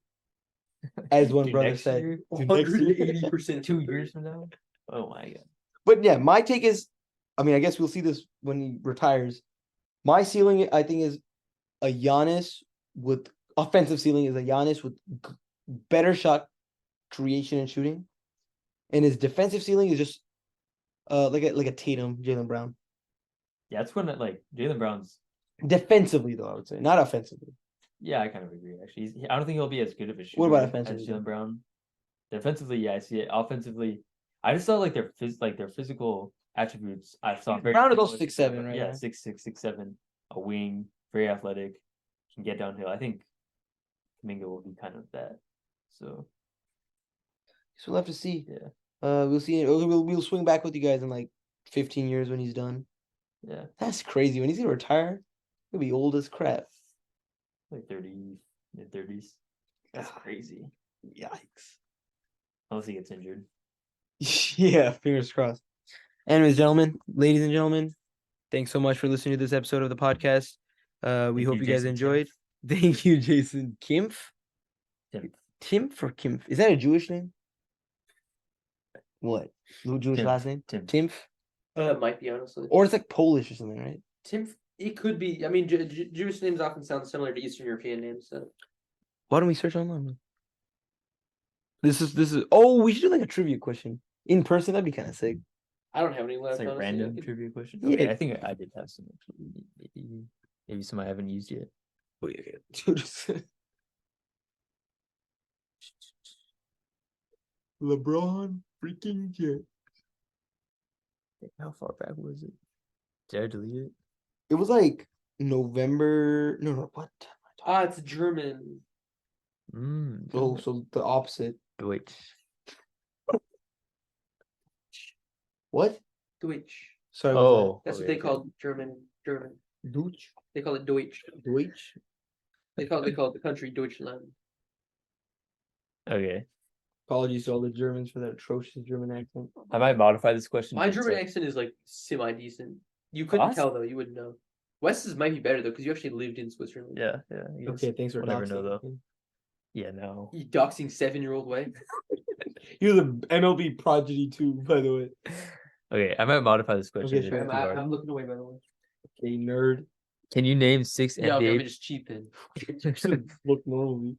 as one Dude, brother next said, year? Dude, next year. 180%. 2 years from now. Oh my god. But yeah, my take is, I mean, I guess we'll see this when he retires. My ceiling, I think, is a Giannis with offensive ceiling is a Giannis with better shot creation and shooting, and his defensive ceiling is just like a Tatum, Jaylen Brown. Yeah, that's when like Jaylen Brown's. Defensively, though, I would say, not offensively. Yeah, I kind of agree. Actually, I don't think he'll be as good of a shooter What about as offensively, Jaylen Brown. Defensively, yeah, I see it. Offensively, I just thought like their physical attributes. I saw very Brown is also similar to 6'7", Jaylen. right? Yeah, Yeah. 6'6", 6'7", a wing, very athletic, can get downhill. I think Kuminga will be kind of that. So So we'll have to see. yeah, We'll see. We'll swing back with you guys in like 15 years when he's done. yeah, That's crazy. When he's gonna retire, he'll be old as crap. like 30, mid-30s. That's Ah. crazy. Yikes. Unless he gets injured. Yeah, fingers crossed. Anyways, ladies and gentlemen, thanks so much for listening to this episode of the podcast. We Thank hope you, you guys Jason enjoyed. Thank you, Jason Kimpf. Tim. Timpf or Kimpf? Is that a Jewish name? What? Jewish Tim. last name? Tim. Timpf? It might be, honestly. Or it's like Polish or something, right? It could be. I mean, Jewish names often sound similar to Eastern European names. So. Why don't we search online? This is. Oh, we should do like a trivia question in person. That'd be kind of sick. I don't have any It's left. like a honestly. random I could- trivia question. Yeah. Okay, I think I did have some actually. Maybe some I haven't used yet. Wait, okay. Dude, LeBron freaking James. How far back was it? Did I delete it? It was like November. No, what? It's German. Oh, so the opposite. Deutsch. What? Deutsch. Sorry. What was Oh, That's what okay, they okay. call German. that? Deutsch. They call it Deutsch. Deutsch. They call the country Deutschland. Okay. Apologies to all the Germans for that atrocious German accent. I might modify this question. My to German say- accent is like semi decent. You couldn't Us? tell though. You wouldn't know. Wes's might be better though because you actually lived in Switzerland. Yeah, yeah. I guess. Okay, thanks for We'll never know, doxing though. me. Yeah, no. You doxing 7-year-old way. You're the MLB prodigy too, by the way. Okay, I might modify this question. Okay, a sure. bit too hard. I'm looking away by the way. Okay, nerd. Can you name 6 No, okay, NBA? let me just cheat then. Look normally.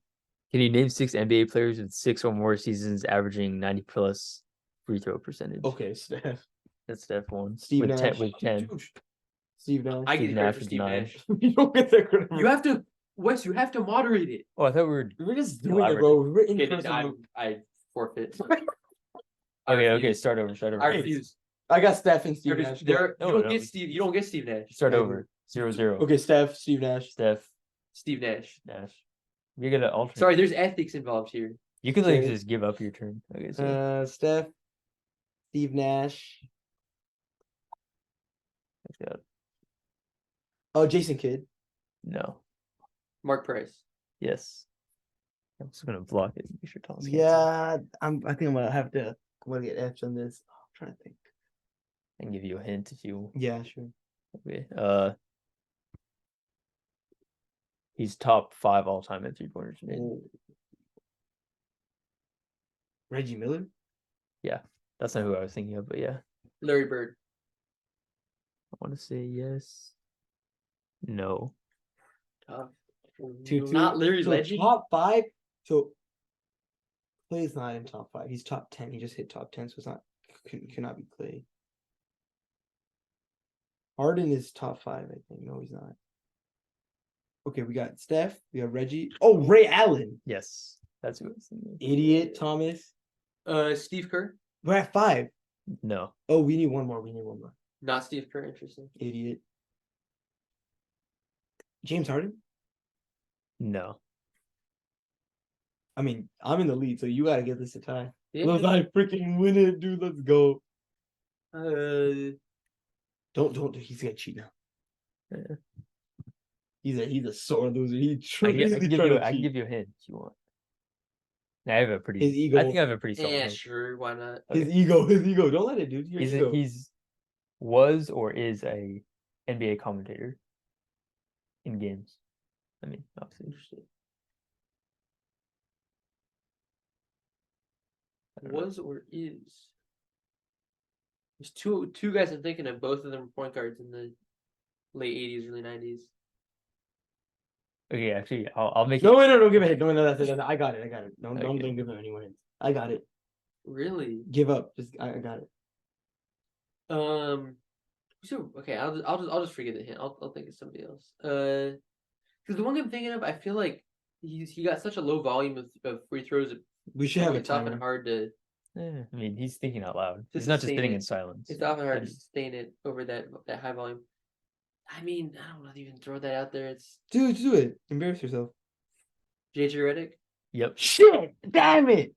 Can you name 6 NBA players with 6 or more seasons averaging 90 plus free throw percentage? Okay, Steph. That's step 1. Steve with 10, Nash. with 10. Steve Nash. I Steve get credit Nash for with Steve 9. Nash. You don't get that credit. You have to, Wes. You have to moderate it. Oh, I thought we were. We're just No, doing I it, bro. We're in Okay, then person. I forfeit. Okay, start over. Start over. I refuse. I got Steph and Steve You Nash. don't No, get Steve. You don't get Steve Nash. Start Okay. over. 0-0. Okay, Steph, Steve Nash. Steph, Steve Nash. Nash. You're gonna alternate. Sorry, there's ethics involved here. You can like Okay. just give up your turn. Okay, so Steph, Steve Nash. yeah, Oh, Jason Kidd. no. Mark Price. Yes. I'm just gonna block it. Make sure Thomas can't see. Yeah, I think I'm gonna have to. I'm gonna get F's on this. I'm trying to think. I can give you a hint if you. Yeah, sure. Okay. He's top 5 all time at 3-pointers made. Oh. Reggie Miller. That's not who I was thinking of, but yeah. Larry Bird. I want to say yes. No. Tough. 2-2. Not Larry So Legend. top 5. So Clay's not in top 5. He's top 10. He just hit top 10, so it's not cannot be Clay. Harden is top 5, I think. No, he's not. Okay, we got Steph. We got Reggie. Oh, Ray Allen. Yes. That's who I was thinking of. Idiot, Thomas. Steve Kerr. We're at 5. No. Oh, we need one more. Not Steve Kerr. Interesting. Idiot. James Harden? No. I mean, I'm in the lead, so you gotta give this a tie. Yeah. Let's not freaking win it, dude. Let's go. Don't. He's gonna cheat now. Yeah. He's a sore loser. He I truly can give trying you. to I can cheat. give you a hint if you want. I have a pretty. His ego. I think I have a pretty solid. Yeah, hint. sure. Why not? His ego. Don't let it, dude. Your ego. He's was or is a NBA commentator in games. I mean, obviously. Interesting. I don't know. Was or is? There's two guys I'm thinking of. Both of them were point guards in the late '80s, early '90s. Okay, actually, I'll make No, it. wait, no, don't give a hit. No, that's it. I got it. Don't Okay. give him anyone hints. I got it. Really? Give up. Just I got it. So okay, I'll just forget the hint. I'll think of somebody else. Because the one I'm thinking of, I feel like he got such a low volume of free throws. We should have a It's often timer. hard to. I mean, he's thinking out loud. To He's not just sustain sitting it. in silence. It's often hard to And- sustain it over that high volume. I mean, I don't know if even throw that out there. It's Dude, do it. Embarrass yourself. JJ Redick. Yep. Shit! Damn it!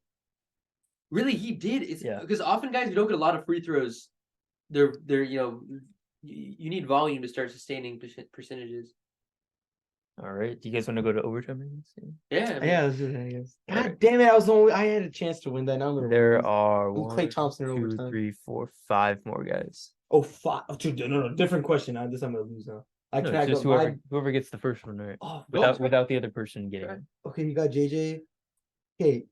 Really, he did. It's Yeah. because often guys who don't get a lot of free throws, they're you need volume to start sustaining percentages. All right. Do you guys want to go to overtime? I guess? Yeah. I mean, Yeah, let's do that, I guess. God Alright. damn it! I had a chance to win that. Now I'm gonna There lose. are Who's Klay 1, Thompson in 2, overtime? 3, 4, 5 more guys. Oh fuck! Oh, dude, no, different question. This I'm gonna lose now. I No, can't it's just go. whoever gets the first one right, Oh, without the other person getting Sure. it. okay, you got JJ. Okay,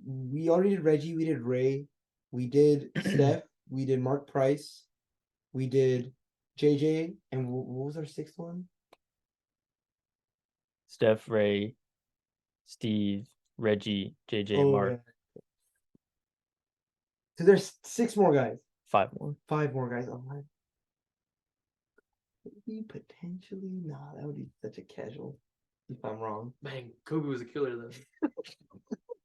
we already did Reggie. We did Ray. We did Steph. We did Mark Price. We did JJ. And what was our 6th one? Steph, Ray, Steve, Reggie, JJ, Oh, Mark. yeah. So there's 6 more guys. 5 more. 5 more guys. Oh my. Maybe potentially. Nah, that would be such a casual. If I'm wrong. man, Kobe was a killer though.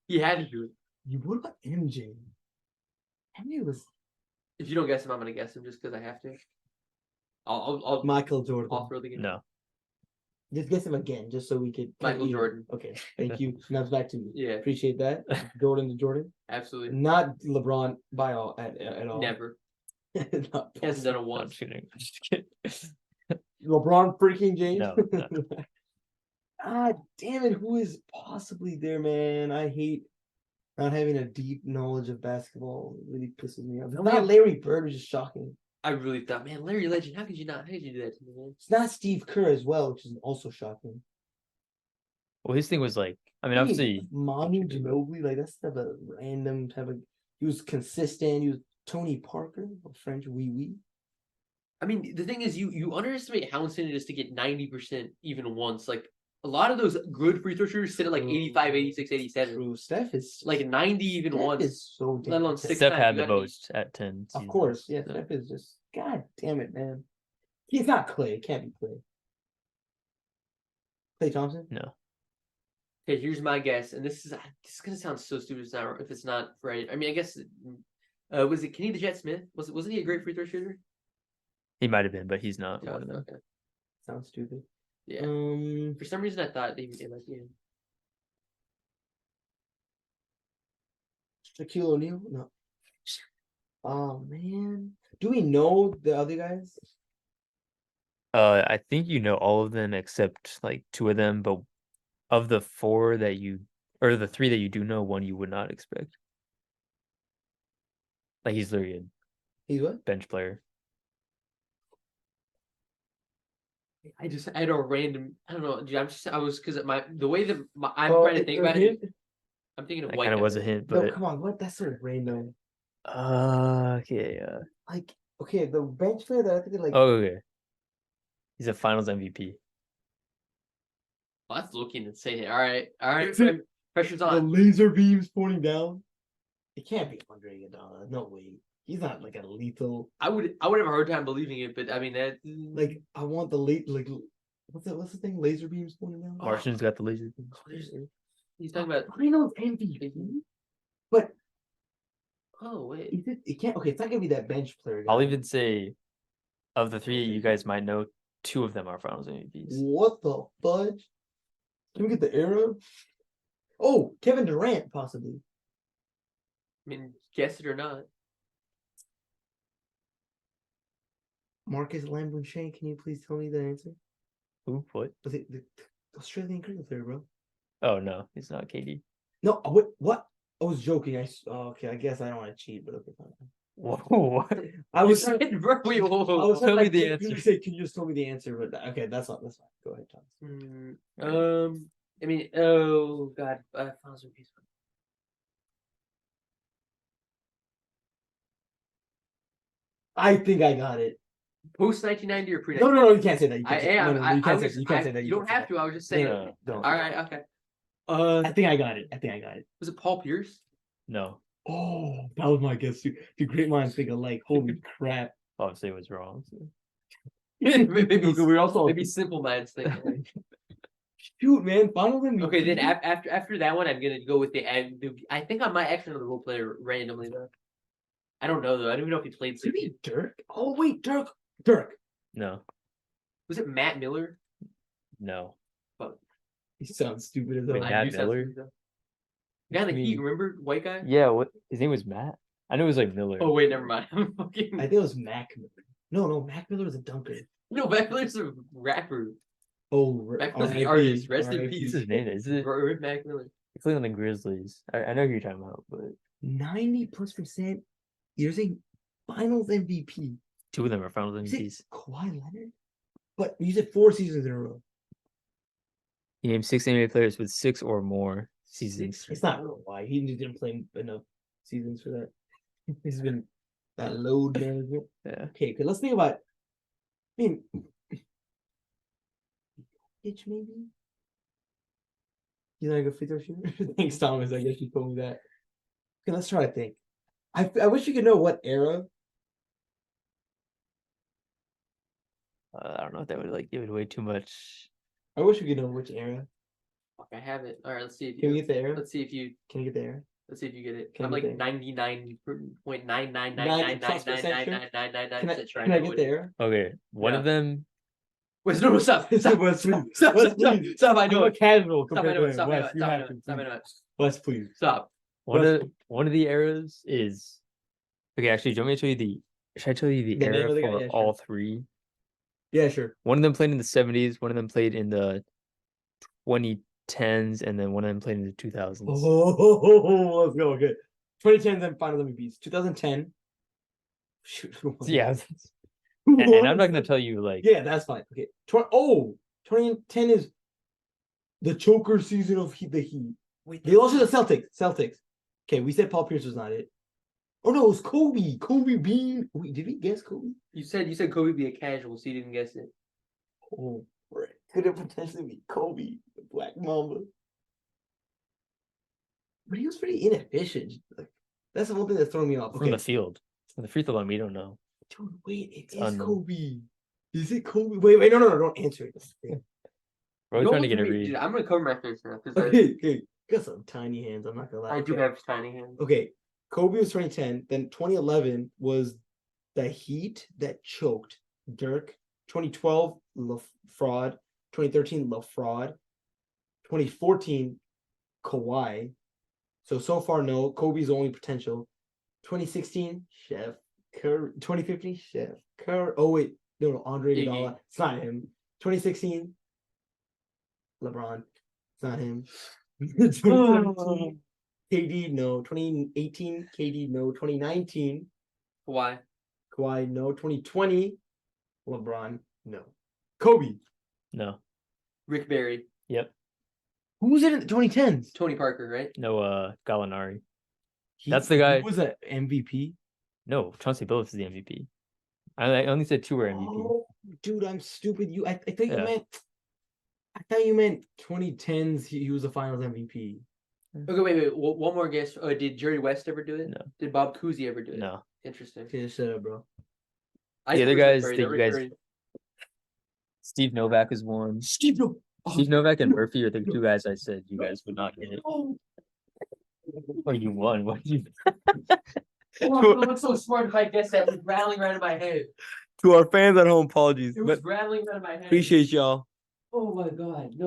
He had to do it. What about MJ? MJ was If you don't guess him, I'm gonna guess him just because I have to. I'll Michael Jordan. I'll throw the game. No. Just guess him again, just so we could. Michael Jordan. Okay, thank you. Now it's back to me. Yeah, Appreciate that. Jordan to Jordan. absolutely. Not LeBron by all at all. Never. Not He hasn't done it I'm once. just kidding. I'm just kidding. LeBron freaking James. No, Ah, damn it! Who is possibly there, man? I hate not having a deep knowledge of basketball. It really pisses me off. It's not Larry Bird, which is shocking. I really thought, man, Larry Legend. How could you not? How could you do that to me, man? It's not Steve Kerr as well, which is also shocking. Well, his thing was like, I mean, obviously, Manu Ginobili, like that's type of random type of. He was consistent. He was Tony Parker, a French wee wee. I mean, the thing is, you underestimate how insane it is to get 90% even once. Like a lot of those good free throw shooters sit at like 85, 86, 87. True. Steph is Like 90 even Steph once. is so let alone damn. six Steph times, had you the gotta be- most at 10. Of seasons. course, yeah. So, Steph is just God damn it, man. He's not Clay. It can't be Clay. Clay Thompson. no. Okay, here's my guess, and this is gonna sound so stupid if it's not right. I mean, I guess was it Kenny the Jet Smith? Wasn't he a great free throw shooter? He might have been, but he's not Yeah, one of them. Oh, okay. Sounds stupid. Yeah. For some reason, I thought it might be him. Shaquille O'Neal. No. Oh man. Do we know the other guys? I think you know all of them except like 2 of them, but Of the four that you, or the three that you do know, one you would not expect. Like he's literally a He's what? bench player. I had a random. I don't know, dude. I was because the way that I'm Oh, trying to it's think a about hint? it. I'm thinking of That white. kind of was a guy. hint, No, but come on, what? That's sort of random. okay. Like, okay, the bench player that I think like. Oh, okay. He's a Finals MVP. Oh, that's looking insane. All right. Is it Pressure's the on. laser beams pointing down. It can't be Andre Iguodala. No way. He's not like a lethal. I would have a hard time believing it, but I mean that. Like I want the late like what's the thing? Laser beams pointing down. Martian's got the laser. He's talking about. Finals MVP. But Oh wait. it can't. Okay, it's not gonna be that bench player. I'll guy. even say, of the three you guys might know, two of them are Finals MVPs. What the fudge? Can we get the arrow? Oh, Kevin Durant possibly. I mean, guess it or not. Marcus Lambonchet, can you please tell me the answer? Who? What? Was it the Australian cricket player, bro? Oh no, he's not KD. No, what? I was joking. Okay, I guess I don't want to cheat, but okay, fine. Whoa! I was You said, bro, wait, whoa, I was tell me like, the can answer. you say, can you just tell me the answer? But okay, that's fine. Go ahead, Thomas. I mean, oh god, Finals MVP. I think I got it. Post 1990 or pre? No, you can't say that. You I can't say, am. no, you can't say was. that. You can't say that. You don't have to. I was just say saying. that. No, don't. All right. Okay. I think I got it. Was it Paul Pierce? No, Oh, that was my guess too. Dude, great minds think alike. Holy crap. obviously it was wrong. So. maybe We're also maybe simple minds think. shoot, man. Finals MVP. Okay, then after that one, I'm gonna go with I think I might actually know the role player randomly though. I don't know though. I don't even know if he played. Could it be Dirk? Oh wait, Dirk. No, Was it Matt Miller? no. He sounds stupid as Wait, hell. Matt do sound Miller? stupid, though. The guy in the I mean- Heat, remember white guy? Yeah, what? His name was Matt. I know it was like Miller. Oh wait, never mind. I'm fucking. I think it was Mac Miller. No, Mac Miller was a dunker. No, Matt Miller's a rapper. Oh, Mac Miller's the RIP, artist. Rest in RIP. peace. What's his name? Is it? Rip Mac Miller. He played on the Grizzlies. I know who you're talking about, but 90+%. You're saying Finals MVP. two of them are Finals Is it MVPs. Kawhi Leonard? But you said 4 seasons in a row. He named 6 NBA players with 6 or more seasons. It's not Kawhi. He just didn't play enough seasons for that. He's been that load management. Yeah. Okay, let's think about. I mean, Itch maybe. He's not a good free throw shooter. Thanks, Thomas. I guess you told me that. Okay, let's try to think. I wish you could know what era. I don't know if that would like give it away too much. I wish we could know which era. Fuck, I have it. All right, let's see if Can we you. get the era? Let's see if you. Can you get the era? Let's see if you get it. Can I'm I like get that? 99.999999999% sure. Can I know get it. the era? Okay, one of them. Wait, no, stop. Stop. Wes, please. Stop. Wes, Stop. please. Stop. I I'm know a it. casual Stop. I compared know to it. him. Stop. I know Wes, it. you Stop. I have know to. it. Stop. I know it. Wes, please. Stop. One of the eras is. Okay, actually, do you want me to tell you the? Should I tell you the The name era of the guy? for Yeah, sure. all three? Yeah, sure. One of them played in the 70s. One of them played in the 2010s, and then one of them played in the 2000s. Oh, let's go. Okay. 2010 then Finals MVPs. 2010. Shoot. Yeah, and I'm not gonna tell you like. Yeah, that's fine. Okay. 2010 is the choker season of the Heat. Wait, They lost to the Celtics. Okay, we said Paul Pierce was not it. Oh no, it was Kobe. Kobe Bean. Wait, did we guess Kobe? you said Kobe be a casual, so you didn't guess it. Oh, right. Could it potentially be Kobe, the Black Mamba? But he was pretty inefficient. Like, that's the one thing that's throwing me off. From the field. From the free throw line, we don't know. Dude, wait, it is unknown. Kobe. Is it Kobe? Wait, no, don't answer it. We're always Don't trying to look get at a me, read. dude, I'm gonna cover my face now because Okay. Got some tiny hands. I'm not gonna lie. I do Okay. have tiny hands. Okay, Kobe was 2010. Then 2011 was the Heat that choked Dirk. 2012 fraud. 2013 fraud. 2014 Kawhi. So far no. Kobe's only potential. 2016 Chef Curry. 2015 Chef Curry. Oh wait, no, Andre Iggy. Iguodala. It's not him. 2016 LeBron. It's not him. 2017, KD, no. 2018, KD, no. 2019, Why? Kawhi, no. 2020, LeBron, no. Kobe. No. Rick Barry, Yep. Who was it in the 2010s? Tony Parker, right? No. Gallinari. That's the guy- He was an MVP. No. Chauncey Billups is the MVP. I only said 2 were MVP. Oh, dude, I'm stupid. I thought you Yeah. meant. I thought you meant 2010s. He was a Finals MVP. Okay, wait. One more guess. Did Jerry West ever do it? No. Did Bob Cousy ever do it? No. Interesting. Okay, shut up, bro. I The other think it was Rick guys Barry, that though. you Rick guys- Barry. Steve Novak is one. Steve, no. Steve Novak and Murphy are the 2 guys I said you guys would not get it. Oh, Or you won. What you? Oh, I'm so smart if I guessed that. It was rattling around in my head. to our fans at home, apologies. It was But rattling around in my head. appreciate y'all. Oh my god. No.